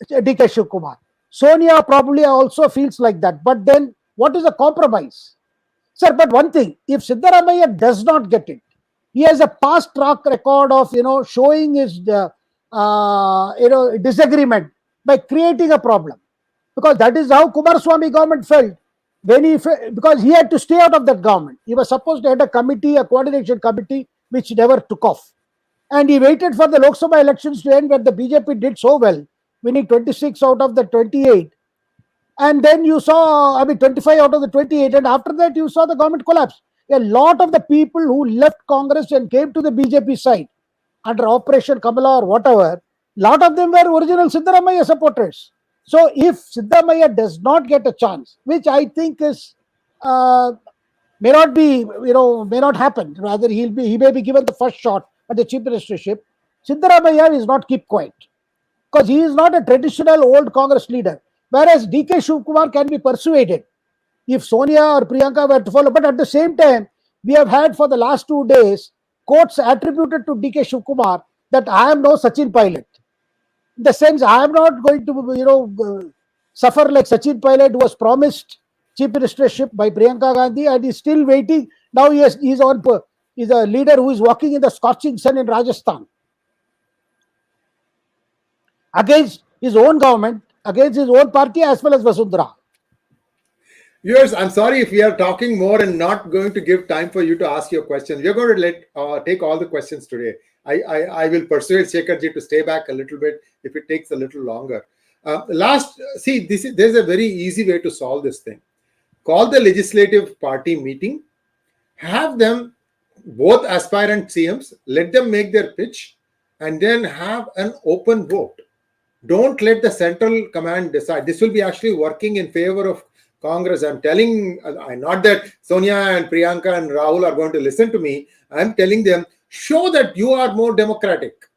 DK Shivakumar. Sonia probably also feels like that. But then, what is the compromise? Sir, but one thing, if Siddaramaiah does not get it, he has a past track record of, showing his, disagreement by creating a problem. Because that is how Kumaraswamy government felt. Because he had to stay out of that government. He was supposed to head a committee, a coordination committee, which never took off. And he waited for the Lok Sabha elections to end, where the BJP did so well, winning 26 out of the 28. And then you saw, 25 out of the 28. And after that, you saw the government collapse. A lot of the people who left Congress and came to the BJP side under Operation Kamala or whatever, a lot of them were original Siddaramaiah supporters. So if Siddaramaiah does not get a chance, which I think is may not be, may not happen. Rather, he may be given the first shot at the chief ministership. Siddaramaiah is not keep quiet, because he is not a traditional old Congress leader. Whereas DK Shivakumar can be persuaded if Sonia or Priyanka were to follow. But at the same time, we have had for the last 2 days quotes attributed to DK Shivakumar that I am no Sachin Pilot. In the sense, I am not going to, suffer like Sachin Pilot, who was promised chief ministership by Priyanka Gandhi, and is still waiting. Now he's a leader who is walking in the scorching sun in Rajasthan against his own government, against his own party, as well as Vasundhara. Viewers, I'm sorry if we are talking more and not going to give time for you to ask your questions. We're going to take all the questions today. I will persuade Shekharji to stay back a little bit if it takes a little longer. There's a very easy way to solve this thing. Call the legislative party meeting, have them, both aspirant CMs, let them make their pitch, and then have an open vote. Don't let the central command decide. This will be actually working in favor of Congress. I'm telling, not that Sonia and Priyanka and Rahul are going to listen to me. I'm telling them, show that you are more democratic.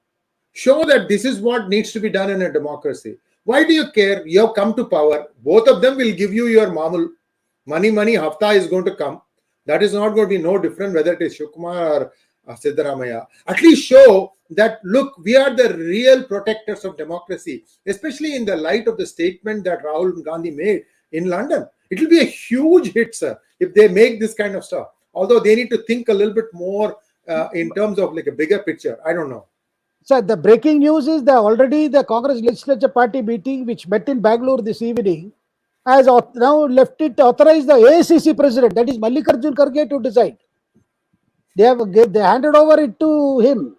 Show that this is what needs to be done in a democracy. Why do you care? You have come to power. Both of them will give you your mamul. Money, hafta is going to come. That is not going to be no different whether it is Shivakumar or Siddaramaiah. At least show that, look, we are the real protectors of democracy, especially in the light of the statement that Rahul Gandhi made in London. It will be a huge hit, sir, if they make this kind of stuff. Although they need to think a little bit more in terms of like a bigger picture. I don't know. So the breaking news is that already the Congress Legislature Party meeting, which met in Bangalore this evening, has now left it to authorize the AICC president, that is Mallikarjun Kharge, to decide. They handed over it to him.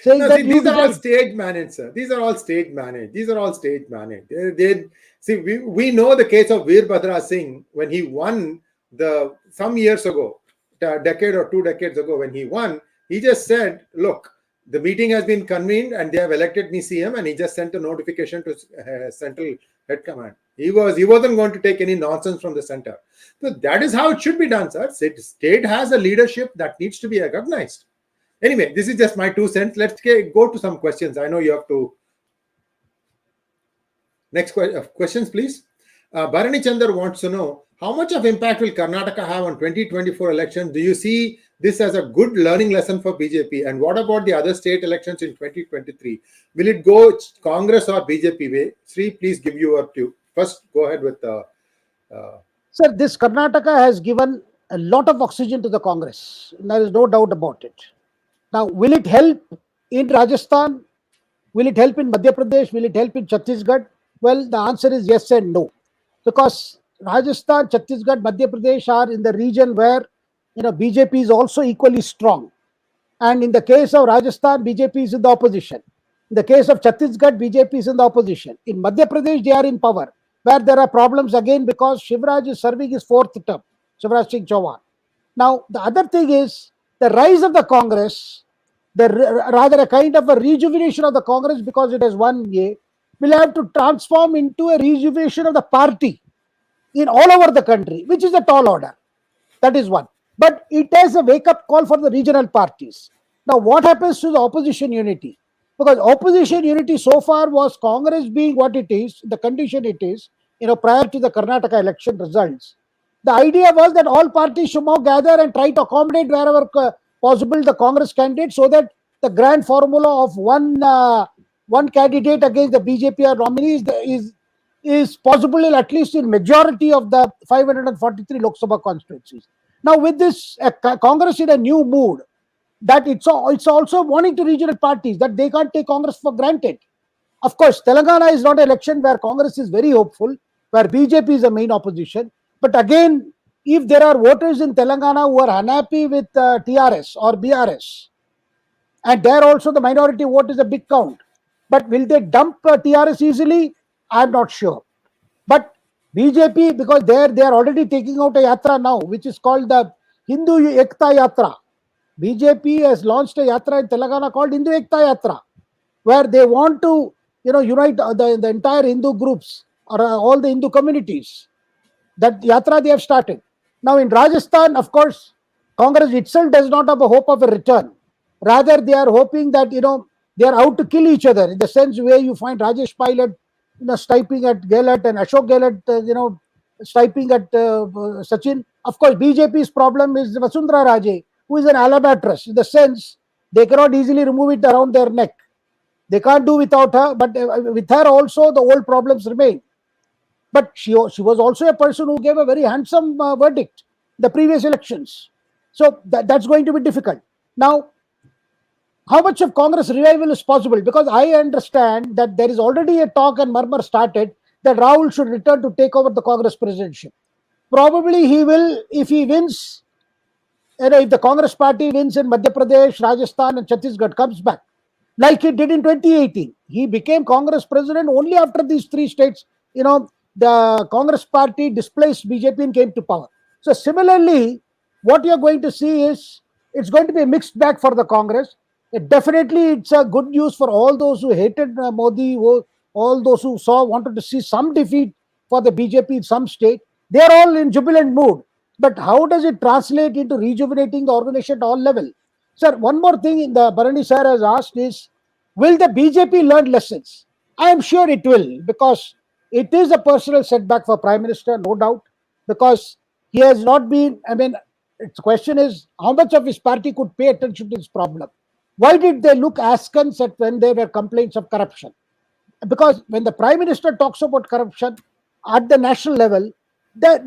Saying that these are all stage managed, sir. These are all stage managed. We know the case of Veerbhadra Singh when he won some years ago, a decade or 2 decades ago, when he won, he just said, look, the meeting has been convened and they have elected me CM, and he just sent a notification to central head command. He wasn't going to take any nonsense from the center. So that is how it should be done, sir. State has a leadership that needs to be recognized. Anyway, this is just my 2 cents. Let's go to some questions. I know you have to. Next questions, please. Bharani Chandar wants to know, how much of impact will Karnataka have on 2024 elections? Do you see this as a good learning lesson for BJP? And what about the other state elections in 2023? Will it go Congress or BJP way? Sri, please give your view. First, go ahead with Sir, this Karnataka has given a lot of oxygen to the Congress. There is no doubt about it. Now, will it help in Rajasthan? Will it help in Madhya Pradesh? Will it help in Chhattisgarh? Well, the answer is yes and no. Because Rajasthan, Chhattisgarh, Madhya Pradesh are in the region where BJP is also equally strong. And in the case of Rajasthan, BJP is in the opposition. In the case of Chhattisgarh, BJP is in the opposition. In Madhya Pradesh, they are in power, where there are problems again because Shivraj is serving his 4th term, Shivraj Singh Chauhan. Now, the other thing is the rise of the Congress, rather a kind of a rejuvenation of the Congress, because it has won A, will have to transform into a rejuvenation of the party in all over the country, which is a tall order. That is one. But it has a wake-up call for the regional parties. Now, what happens to the opposition unity? Because opposition unity so far was Congress being what it is, the condition it is, prior to the Karnataka election results. The idea was that all parties should now gather and try to accommodate wherever possible the Congress candidate, so that the grand formula of one candidate against the BJP or nominee is possible at least in majority of the 543 Lok Sabha constituencies. Now, with this Congress in a new mood, that it's also warning to regional parties that they can't take Congress for granted. Of course, Telangana is not an election where Congress is very hopeful, where BJP is the main opposition. But again, if there are voters in Telangana who are unhappy with TRS or BRS, and there also the minority vote is a big count, but will they dump TRS easily? I'm not sure. But BJP, because they are already taking out a yatra now, which is called the Hindu Ekta Yatra. BJP has launched a yatra in Telangana called Hindu Ekta Yatra, where they want to unite the entire Hindu groups or all the Hindu communities. That yatra they have started. Now in Rajasthan, of course, Congress itself does not have a hope of a return. Rather, they are hoping that they are out to kill each other, in the sense where you find Rajesh Pilot sniping at 𝗜𝙧 and Ashok 𝗜𝙧 sniping at Sachin. Of course, BJP's problem is Vasundhara Raje, who is an albatross, in the sense they cannot easily remove it around their neck. They can't do without her, but with her also the old problems remain. But she was also a person who gave a very handsome verdict in the previous elections. So that's going to be difficult. Now, how much of Congress revival is possible? Because I understand that there is already a talk and murmur started that Rahul should return to take over the Congress presidency. Probably he will, if he wins, if the Congress party wins in Madhya Pradesh, Rajasthan and Chhattisgarh, comes back, like he did in 2018. He became Congress president only after these three states, the Congress party displaced BJP and came to power. So similarly, what you're going to see is it's going to be a mixed bag for the Congress. Definitely, it's a good news for all those who hated Modi, all those who wanted to see some defeat for the BJP in some state. They are all in jubilant mood. But how does it translate into rejuvenating the organization at all level? Sir, one more thing the Bharani sir has asked is, will the BJP learn lessons? I am sure it will, because it is a personal setback for Prime Minister, no doubt, because he has not been, the question is, how much of his party could pay attention to this problem? Why did they look askance at when there were complaints of corruption? Because when the Prime Minister talks about corruption at the national level, there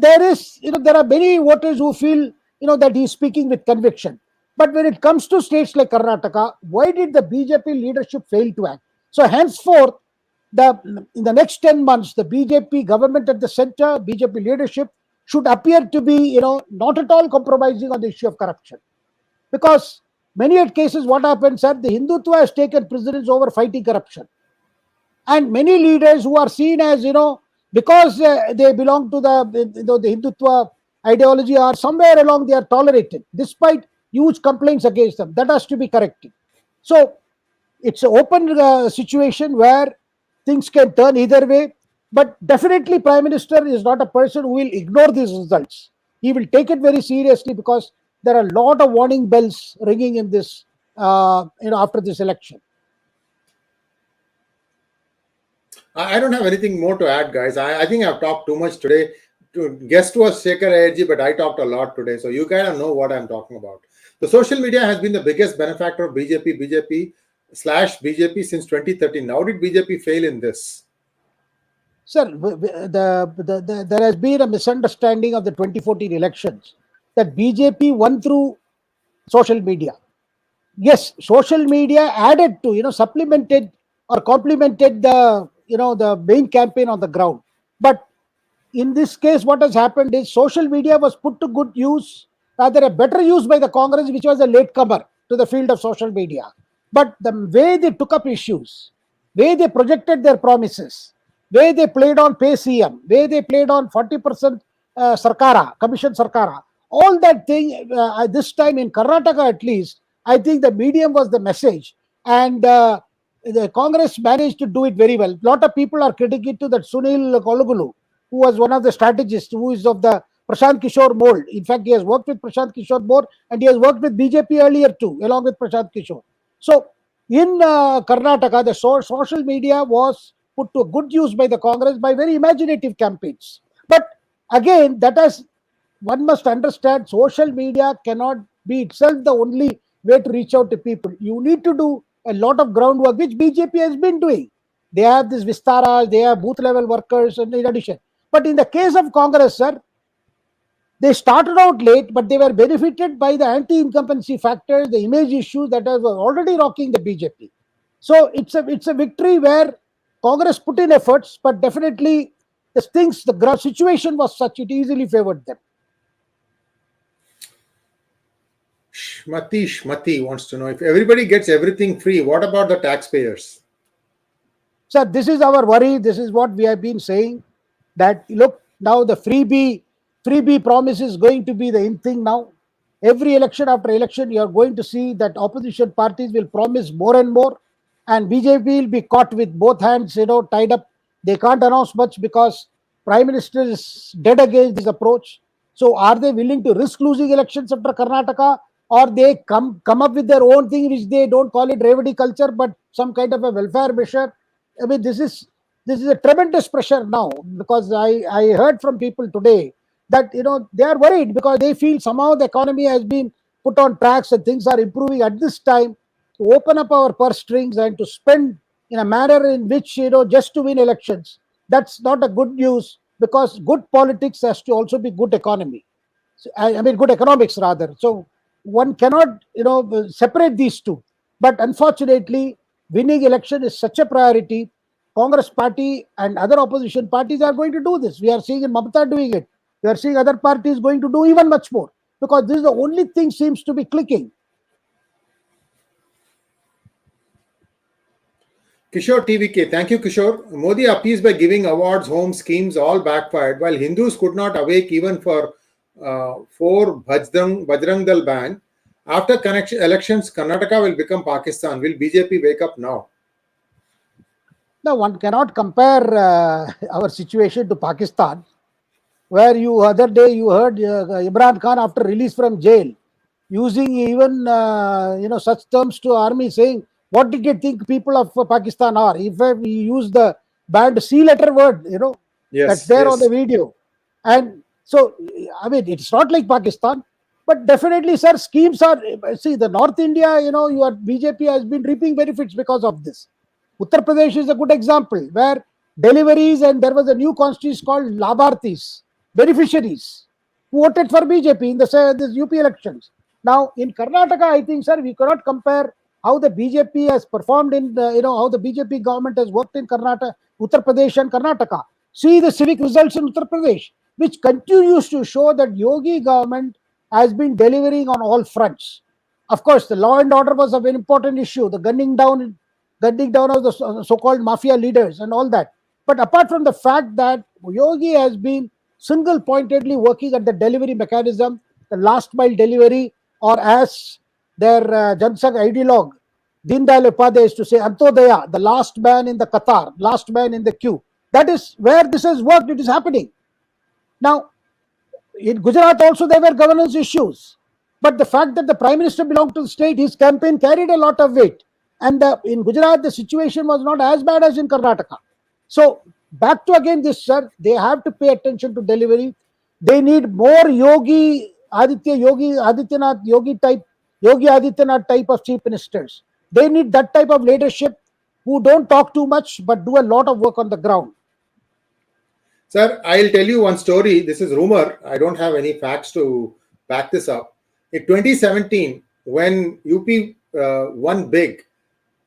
are many voters who feel that he is speaking with conviction. But when it comes to states like Karnataka, why did the BJP leadership fail to act? So henceforth, in the next 10 months, the BJP government at the center, BJP leadership should appear to be not at all compromising on the issue of corruption. Because many cases, what happens, sir, the Hindutva has taken precedence over fighting corruption. And many leaders who are seen as, because they belong to the Hindutva ideology, or somewhere along they are tolerated, despite huge complaints against them. That has to be corrected. So it's an open situation where things can turn either way. But definitely Prime Minister is not a person who will ignore these results. He will take it very seriously, because there are a lot of warning bells ringing in this, after this election. I don't have anything more to add, guys. I think I've talked too much today. Guest was Shekhar 𝗏𝘗𝑔, but I talked a lot today. So you kind of know what I'm talking about. The social media has been the biggest benefactor of BJP/BJP since 2013. How did BJP fail in this? Sir, there has been a misunderstanding of the 2014 elections, that BJP won through social media. Yes, social media added to, supplemented or complemented the main campaign on the ground. But in this case, what has happened is social media was put to good use, rather a better use by the Congress, which was a latecomer to the field of social media. But the way they took up issues, way they projected their promises, way they played on pay CM, way they played on 40% sarkara, commission sarkara, all that thing, this time in Karnataka at least, I think the medium was the message. And the Congress managed to do it very well. A lot of people are critiquing to that Sunil Kolugulu, who was one of the strategists, who is of the Prashant Kishore mold. In fact, he has worked with Prashant Kishore more, and he has worked with BJP earlier too, along with Prashant Kishore. So In Karnataka, the social media was put to good use by the Congress by very imaginative campaigns. But again, that has, one must understand, social media cannot be itself the only way to reach out to people. You need to do a lot of groundwork, which BJP has been doing. They have this Vistaras, they have booth level workers, and in addition. But in the case of Congress, sir, they started out late, but they were benefited by the anti-incumbency factors, the image issues that were already rocking the BJP. So it's a victory where Congress put in efforts, but definitely the situation was such it easily favored them. Shmati wants to know, if everybody gets everything free, what about the taxpayers? Sir, this is our worry. This is what we have been saying, that look, now the freebie promise is going to be the in thing now. Every election after election, you are going to see that opposition parties will promise more and more, and BJP will be caught with both hands, tied up. They can't announce much because Prime Minister is dead against this approach. So, are they willing to risk losing elections after Karnataka, or they come up with their own thing, which they don't call it Revadi culture, but some kind of a welfare measure? I mean, this is a tremendous pressure now, because I heard from people today that they are worried because they feel somehow the economy has been put on tracks and things are improving at this time. To open up our purse strings and to spend in a manner in which just to win elections, that's not a good news, because good politics has to also be good economy. I mean, good economics rather. So one cannot separate these two. But unfortunately, winning election is such a priority. Congress party and other opposition parties are going to do this. We are seeing in Mamata doing it. We are seeing other parties going to do even much more, because this is the only thing seems to be clicking. Kishore TVK, thank you, Kishore. Modi appeased by giving awards, home schemes, all backfired, while Hindus could not awake even for 4 Bajrang Dal ban. After elections, Karnataka will become Pakistan. Will BJP wake up now? Now, one cannot compare our situation to Pakistan, where other day you heard Imran Khan, after release from jail, using even such terms to army, saying, what did you think people of Pakistan are? If we use the banned C letter word, that's there on the video. And so, I mean, it's not like Pakistan, but definitely, sir, schemes are, see, the North India, your BJP has been reaping benefits because of this. Uttar Pradesh is a good example, where deliveries, and there was a new constitution called Labhartis, beneficiaries, who voted for BJP in this UP elections. Now, in Karnataka, I think, sir, we cannot compare how the BJP has performed in, how the BJP government has worked in Karnataka, Uttar Pradesh and Karnataka. See the civic results in Uttar Pradesh, which continues to show that Yogi government has been delivering on all fronts. Of course, the law and order was a very important issue, the gunning down of the so-called mafia leaders and all that. But apart from the fact that Yogi has been single-pointedly working at the delivery mechanism, the last mile delivery, or as their Jansang ideologue, Deen Dayal Upadhyay, is to say, Antodaya, the last man in the Qatar, last man in the queue. That is where this has worked, it is happening. Now, in Gujarat also there were governance issues. But the fact that the Prime Minister belonged to the state, his campaign carried a lot of weight. And in Gujarat, the situation was not as bad as in Karnataka. So, back to again this, sir, they have to pay attention to delivery. They need more Yogi Adityanath type of chief ministers. They need that type of leadership who don't talk too much but do a lot of work on the ground. Sir, I'll tell you one story. This is rumor. I don't have any facts to back this up. In 2017, when UP won big,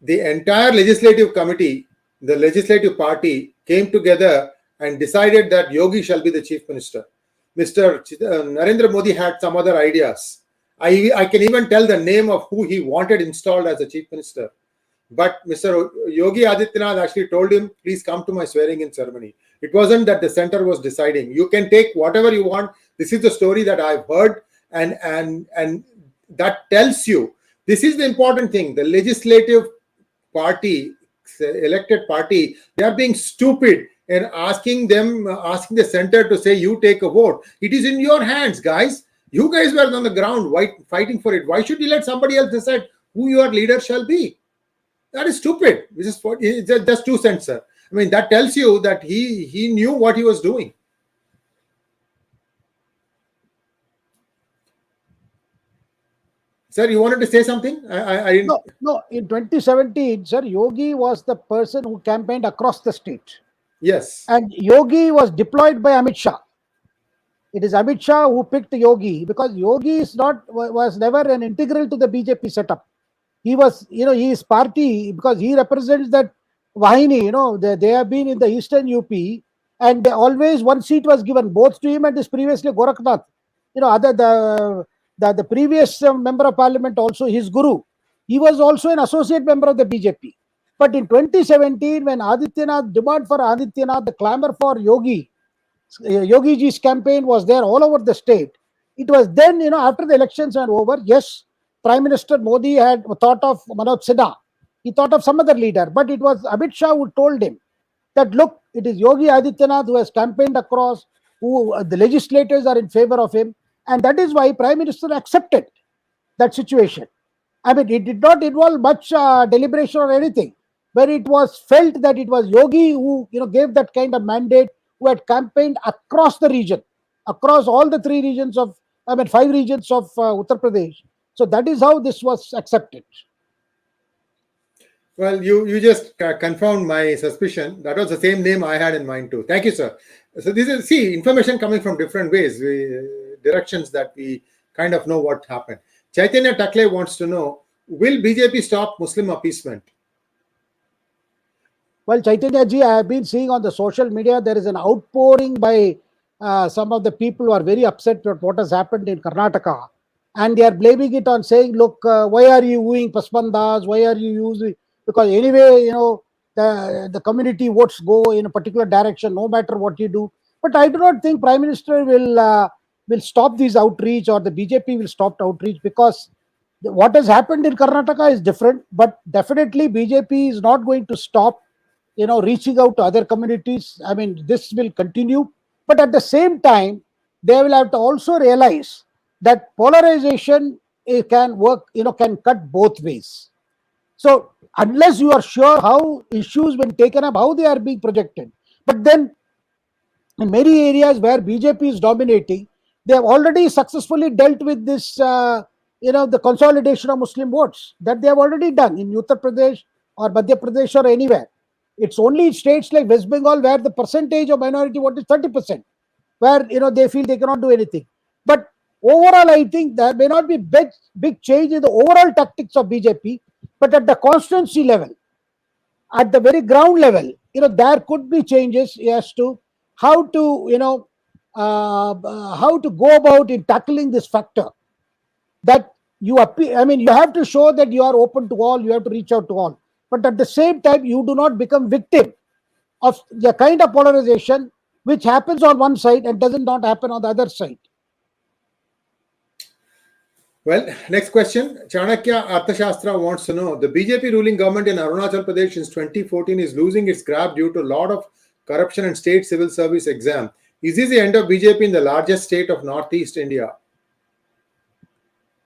the entire legislative committee, the legislative party, came together and decided that Yogi shall be the chief minister. Mr. Narendra Modi had some other ideas. I can even tell the name of who he wanted installed as the chief minister. But Mr. Yogi Adityanath actually told him, please come to my swearing-in ceremony. It wasn't that the center was deciding. You can take whatever you want. This is the story that I've heard, and that tells you, this is the important thing. The legislative party, elected party, they are being stupid and asking the center to say, you take a vote. It is in your hands, guys. You guys were on the ground fighting for it. Why should you let somebody else decide who your leader shall be? That is stupid. This is just 2 cents, sir. I mean, that tells you that he knew what he was doing. Sir, you wanted to say something? I didn't. No. In 2017, sir, Yogi was the person who campaigned across the state. Yes. And Yogi was deployed by Amit Shah. It is Amit Shah who picked Yogi, because Yogi was never an integral to the BJP setup. He was, his party, because he represents that Vahini, they have been in the eastern UP, and they always one seat was given both to him and his previously Gorakhnath. The previous member of parliament, also his guru, he was also an associate member of the BJP. But in 2017, when Adityanath, demand for Adityanath, the clamor for Yogi Ji's campaign was there all over the state. It was then, after the elections were over, yes, Prime Minister Modi had thought of Manoj Sinha. He thought of some other leader, but it was Amit Shah who told him that, look, it is Yogi Adityanath who has campaigned across, who the legislators are in favor of him. And that is why Prime Minister accepted that situation. I mean, it did not involve much deliberation or anything, but it was felt that it was Yogi who, gave that kind of mandate, who had campaigned across the region, across all the 5 regions of Uttar Pradesh. So that is how this was accepted. Well, you just confirmed my suspicion. That was the same name I had in mind too. Thank you, sir. So this is, information coming from different ways, directions that we kind of know what happened. Chaitanya Takle wants to know, will BJP stop Muslim appeasement? Well, Chaitanya ji, I have been seeing on the social media, there is an outpouring by some of the people who are very upset with what has happened in Karnataka. And they are blaming it on saying, look, why are you wooing Pasmandas? Why are you using... Because anyway, the community votes go in a particular direction, no matter what you do. But I do not think Prime Minister will stop these outreach, or the BJP will stop outreach, because what has happened in Karnataka is different. But definitely BJP is not going to stop, reaching out to other communities. I mean, this will continue. But at the same time, they will have to also realize that polarization can work, can cut both ways. So unless you are sure how issues when taken up, how they are being projected. But then in many areas where BJP is dominating, they have already successfully dealt with this, the consolidation of Muslim votes that they have already done in Uttar Pradesh or Madhya Pradesh or anywhere. It's only in states like West Bengal where the percentage of minority vote is 30%, where they feel they cannot do anything. But overall, I think there may not be big change in the overall tactics of BJP, but at the constituency level, at the very ground level, there could be changes as to how to how to go about in tackling this factor. That you have to show that you are open to all, you have to reach out to all, but at the same time, you do not become victim of the kind of polarization which happens on one side and does not happen on the other side. Well, next question. Chanakya Arthashastra wants to know, the BJP ruling government in Arunachal Pradesh since 2014 is losing its grab due to a lot of corruption and state civil service exam. Is this the end of BJP in the largest state of Northeast India?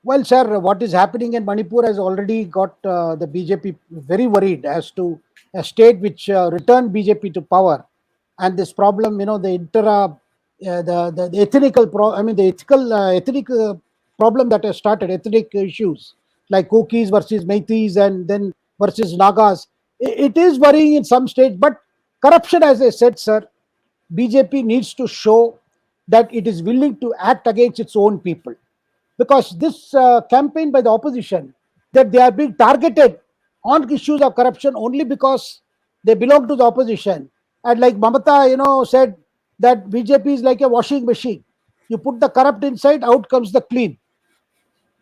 Well, sir, what is happening in Manipur has already got the BJP very worried as to a state which returned BJP to power. And this problem, the ethical problem that has started, ethnic issues like Kukis versus Meiteis and then versus Nagas. It is worrying in some states, but corruption, as I said, sir, BJP needs to show that it is willing to act against its own people. Because this campaign by the opposition, that they are being targeted on issues of corruption only because they belong to the opposition. And like Mamata, said that BJP is like a washing machine. You put the corrupt inside, out comes the clean.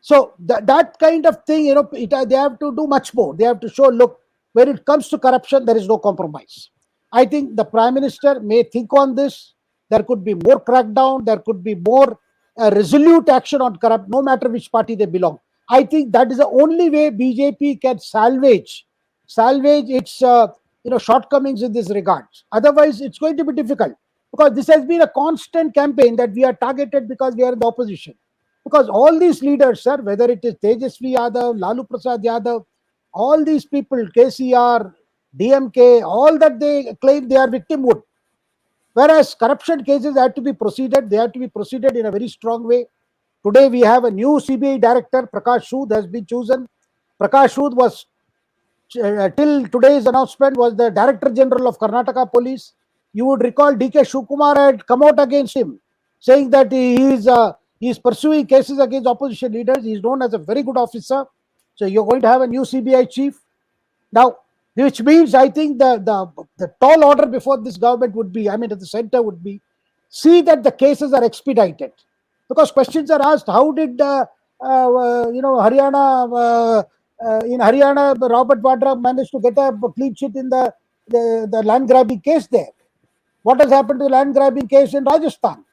So that kind of thing, they have to do much more. They have to show, look, when it comes to corruption, there is no compromise. I think the Prime Minister may think on this. There could be more crackdown. There could be more resolute action on corrupt, no matter which party they belong. I think that is the only way BJP can salvage its shortcomings in this regard. Otherwise, it's going to be difficult, because this has been a constant campaign that we are targeted because we are in the opposition. Because all these leaders, sir, whether it is Tejasvi Yadav, Lalu Prasad Yadav, all these people, KCR, DMK, all that they claim they are victimhood. Whereas corruption cases have to be proceeded, they have to be proceeded in a very strong way. Today we have a new CBI director, Prakash Sood, has been chosen. Prakash Sood was, till today's announcement, was the Director General of Karnataka Police. You would recall DK Shivakumar had come out against him, saying that he is pursuing cases against opposition leaders. He is known as a very good officer. So you're going to have a new CBI chief. Now, which means I think the tall order before this government would be, I mean at the center would be, see that the cases are expedited. Because questions are asked, how did Haryana, in Haryana, Robert Vadra managed to get a clean sheet in the land grabbing case there? What has happened to the land grabbing case in Rajasthan?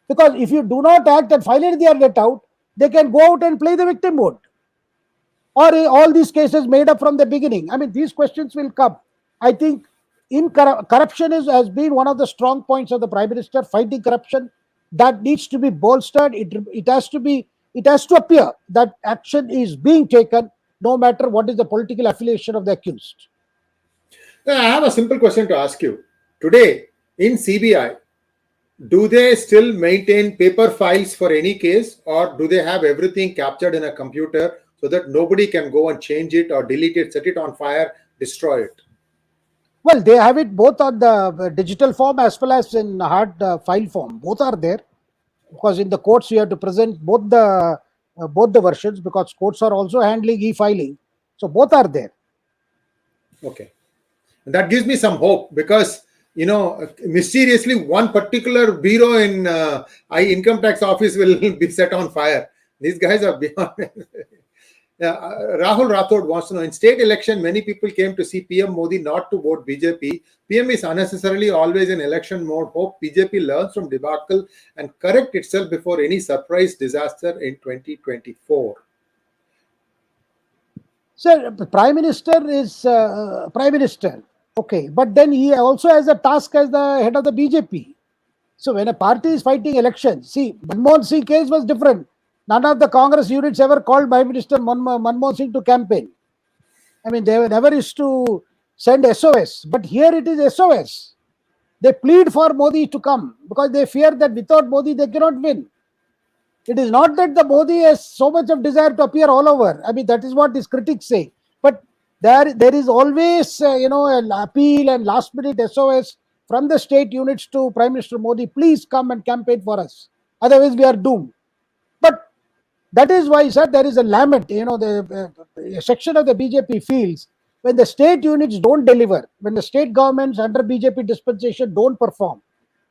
Because if you do not act and finally they are let out, they can go out and play the victim mode. Or all these cases made up from the beginning? I mean, these questions will come. I think corruption has been one of the strong points of the Prime Minister, fighting corruption. That needs to be bolstered. It has to appear that action is being taken, no matter what is the political affiliation of the accused. Now, I have a simple question to ask you. Today, in CBI, do they still maintain paper files for any case, or do they have everything captured in a computer so that nobody can go and change it or delete it, set it on fire, destroy it? Well, they have it both on the digital form as well as in hard file form. Both are there, because in the courts you have to present both the versions, because courts are also handling e-filing. So both are there. Okay. And that gives me some hope, because mysteriously one particular bureau in income tax office will be set on fire. These guys are beyond. Rahul Rathod wants to know, in state election, many people came to see PM Modi not to vote BJP. PM is unnecessarily always in election mode. Hope BJP learns from debacle and correct itself before any surprise disaster in 2024. Sir, Prime Minister is Prime Minister. Okay, but then he also has a task as the head of the BJP. So when a party is fighting elections, see, Manmohan Singh case was different. None of the Congress units ever called Prime Minister Manmohan Singh to campaign. I mean, they never used to send SOS. But here it is SOS. They plead for Modi to come because they fear that without Modi they cannot win. It is not that the Modi has so much of desire to appear all over. I mean, that is what his critics say. But there is always, an appeal and last minute SOS from the state units to Prime Minister Modi, please come and campaign for us. Otherwise, we are doomed. But that is why, sir, there is a lament. The section of the BJP feels when the state units don't deliver, when the state governments under BJP dispensation don't perform,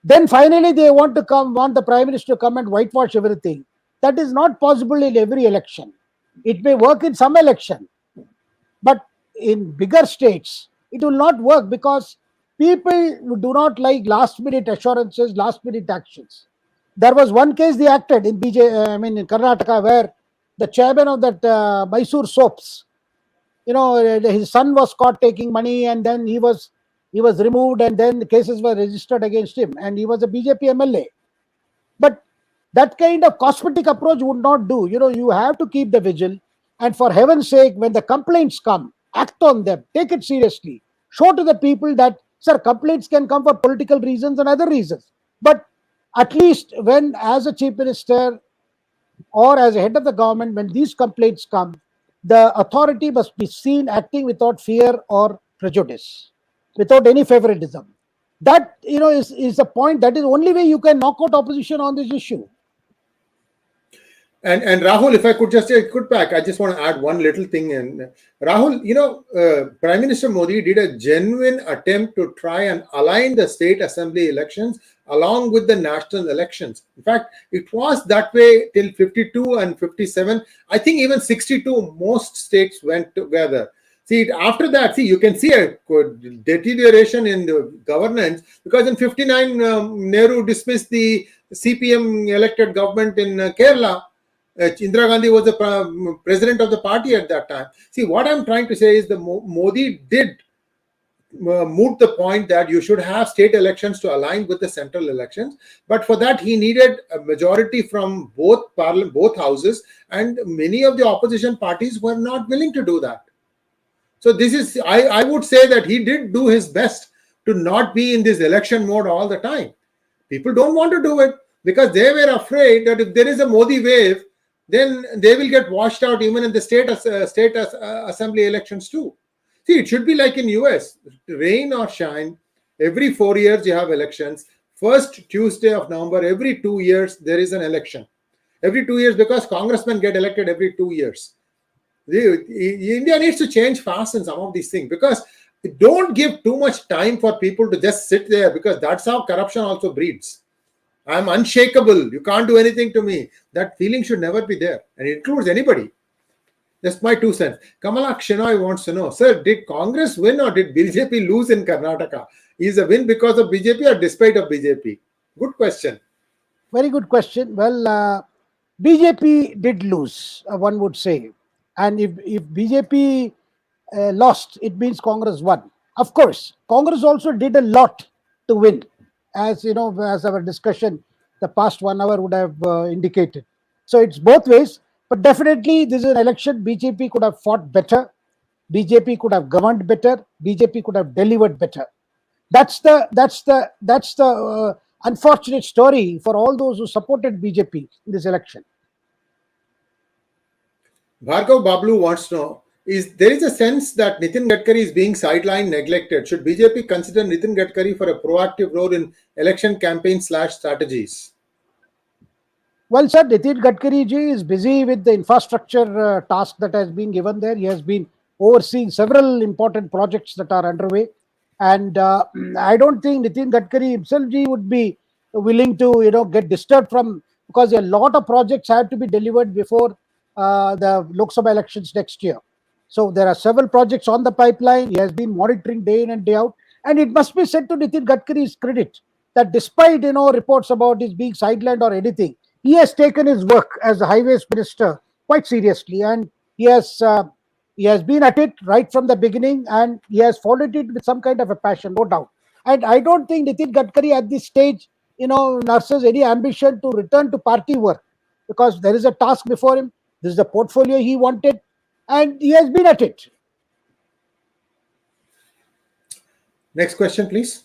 then finally they want the Prime Minister to come and whitewash everything. That is not possible in every election. It may work in some election, but in bigger states, it will not work, because people do not like last minute assurances, last minute actions. There was one case they acted in in Karnataka, where the chairman of that Mysore soaps, his son was caught taking money, and then he was removed, and then the cases were registered against him, and he was a BJP MLA. But that kind of cosmetic approach would not do. You have to keep the vigil, and for heaven's sake, when the complaints come, act on them, take it seriously, show to the people that, sir, complaints can come for political reasons and other reasons, but at least when, as a chief minister or as a head of the government, when these complaints come, the authority must be seen acting without fear or prejudice, without any favoritism. That is a point. That is the only way you can knock out opposition on this issue. And Rahul, if I could just say, I just want to add one little thing. And Rahul, Prime Minister Modi did a genuine attempt to try and align the state assembly elections along with the national elections. In fact, it was that way till 52 and 57. I think even 62, most states went together. See, after that, you can see a deterioration in the governance, because in 59, Nehru dismissed the CPM elected government in Kerala. Indira Gandhi was the president of the party at that time. See, what I'm trying to say is the Modi did moot the point that you should have state elections to align with the central elections. But for that, he needed a majority from both houses, and many of the opposition parties were not willing to do that. So this is, I would say that he did do his best to not be in this election mode all the time. People don't want to do it because they were afraid that if there is a Modi wave, then they will get washed out even in the state assembly elections too. See, it should be like in US, rain or shine, every 4 years you have elections. First Tuesday of November, every 2 years there is an election. Every 2 years, because congressmen get elected every 2 years. India needs to change fast in some of these things, because don't give too much time for people to just sit there, because that's how corruption also breeds. I'm unshakable. You can't do anything to me. That feeling should never be there. And it includes anybody. That's my 2 cents. Kamalak Shenoy wants to know, sir, did Congress win or did BJP lose in Karnataka? Is a win because of BJP or despite of BJP? Good question. Very good question. Well, BJP did lose, one would say. And if BJP lost, it means Congress won. Of course, Congress also did a lot to win. As you know, as our discussion the past 1 hour would have indicated. So it's both ways. But definitely, this is an election. BJP could have fought better. BJP could have governed better. BJP could have delivered better. That's the unfortunate story for all those who supported BJP in this election. Bhargav Bablu wants to know, there is a sense that Nitin Gadkari is being sidelined, neglected. Should BJP consider Nitin Gadkari for a proactive role in election campaign / strategies? Well, sir, Nitin Gadkari ji is busy with the infrastructure task that has been given there. He has been overseeing several important projects that are underway. And I don't think Nitin Gadkari himself ji would be willing to, get disturbed from, because a lot of projects have to be delivered before the Lok Sabha elections next year. So there are several projects on the pipeline. He has been monitoring day in and day out. And it must be said to Nitin Gadkari's credit that despite, reports about his being sidelined or anything, he has taken his work as the highways minister quite seriously, and he has been at it right from the beginning, and he has followed it with some kind of a passion, no doubt. And I don't think Nitin Gadkari at this stage, nurses any ambition to return to party work, because there is a task before him. This is the portfolio he wanted, and he has been at it. Next question, please.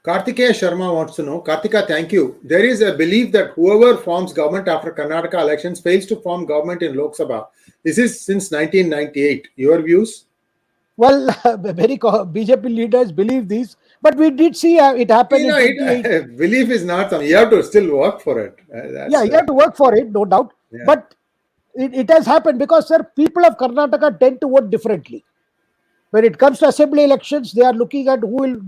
Kartikeya Sharma wants to know, Kartika, thank you. There is a belief that whoever forms government after Karnataka elections fails to form government in Lok Sabha. This is since 1998. Your views? Well, many BJP leaders believe this, but we did see it happen in 2008. Belief is not something. You have to still work for it. You have to work for it, no doubt. Yeah. But it has happened because, sir, people of Karnataka tend to vote differently. When it comes to assembly elections, they are looking at who will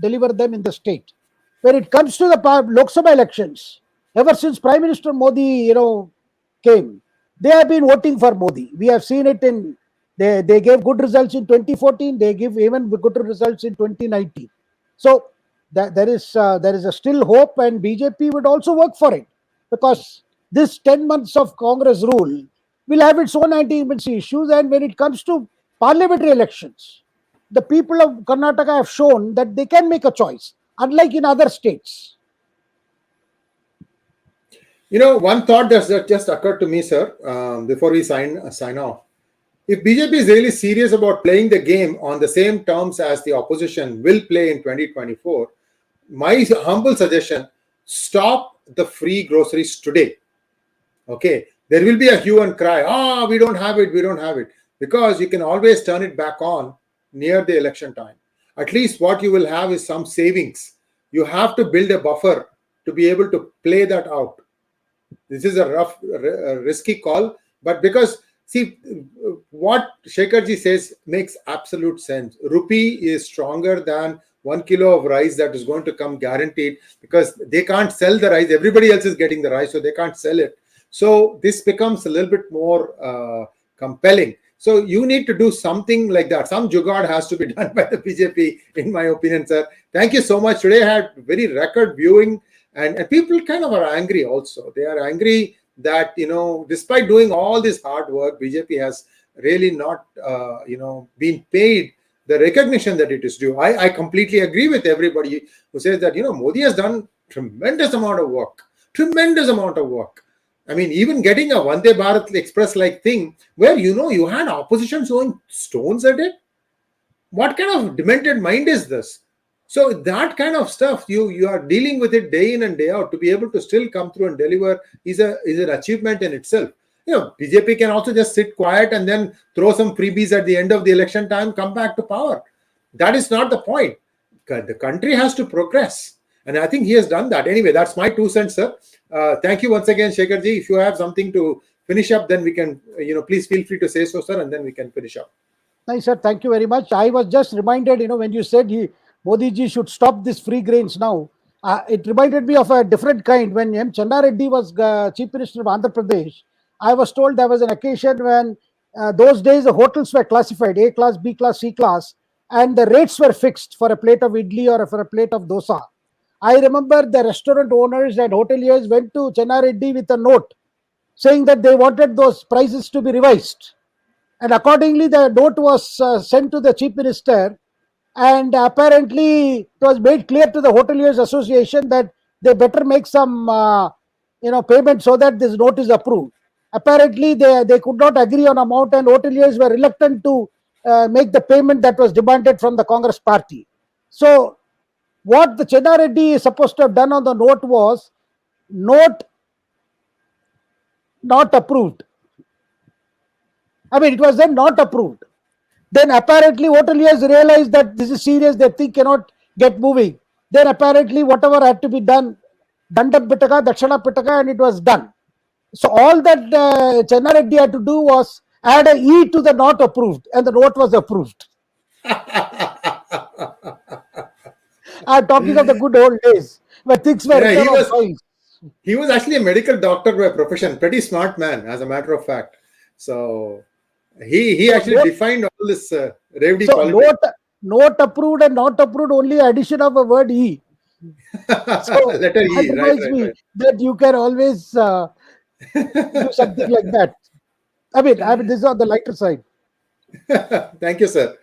deliver them in the state. When it comes to the Lok Sabha elections, ever since Prime Minister Modi, came, they have been voting for Modi. We have seen it they gave good results in 2014. They give even good results in 2019. So there is a still hope, and BJP would also work for it, because this 10 months of Congress rule will have its own anti-incumbency issues. And when it comes to parliamentary elections, the people of Karnataka have shown that they can make a choice, unlike in other states. One thought that just occurred to me, sir, before we sign off. If BJP is really serious about playing the game on the same terms as the opposition will play in 2024, my humble suggestion, stop the free groceries today. Okay, there will be a hue and cry, we don't have it, because you can always turn it back on near the election time. At least what you will have is some savings. You have to build a buffer to be able to play that out. This is a risky call, but because, see, what Shekharji says makes absolute sense. Rupee is stronger than 1 kilo of rice that is going to come guaranteed, because they can't sell the rice. Everybody else is getting the rice, so they can't sell it. So this becomes a little bit more compelling. So you need to do something like that. Some jugaad has to be done by the BJP, in my opinion, sir. Thank you so much. Today I had very record viewing, and people kind of are angry also. They are angry that, despite doing all this hard work, BJP has really not, been paid the recognition that it is due. I completely agree with everybody who says that, Modi has done tremendous amount of work. I mean, even getting a Vande Bharat Express like thing where you had opposition throwing stones at it. What kind of demented mind is this? So that kind of stuff, you are dealing with it day in and day out. To be able to still come through and deliver is an achievement in itself. BJP can also just sit quiet and then throw some freebies at the end of the election time, come back to power. That is not the point. The country has to progress, and I think he has done that. Anyway, that's my 2 cents, sir. Thank you once again, Shekharji. If you have something to finish up, then we can, please feel free to say so, sir, and then we can finish up. Nice, sir. Thank you very much. I was just reminded, when you said Modi ji should stop this free grains now. It reminded me of a different kind. When M. Channa Reddy was Chief Minister of Andhra Pradesh, I was told there was an occasion when those days the hotels were classified A class, B class, C class, and the rates were fixed for a plate of idli or for a plate of dosa. I remember the restaurant owners and hoteliers went to Channa Reddy with a note saying that they wanted those prices to be revised. And accordingly, the note was sent to the Chief Minister, and apparently it was made clear to the Hoteliers Association that they better make some payment so that this note is approved. Apparently, they could not agree on amount, and hoteliers were reluctant to make the payment that was demanded from the Congress party. So, what the Channa Reddy is supposed to have done on the note was note not approved. I mean, it was then not approved. Then apparently hoteliers realized that this is serious, they think cannot get moving. Then apparently whatever had to be done, Dandam Pitaka, Dakshana Pitaka, and it was done. So all that Channa Reddy had to do was add a E to the not approved, and the note was approved. I'm talking of the good old days where things were written on files. He was actually a medical doctor by profession, pretty smart man, as a matter of fact. So he actually defined all this Revdi politics. Note approved and not approved, only addition of a word E. So letter E, right. That you can always do something like that. I mean, this is on the lighter side. Thank you, sir.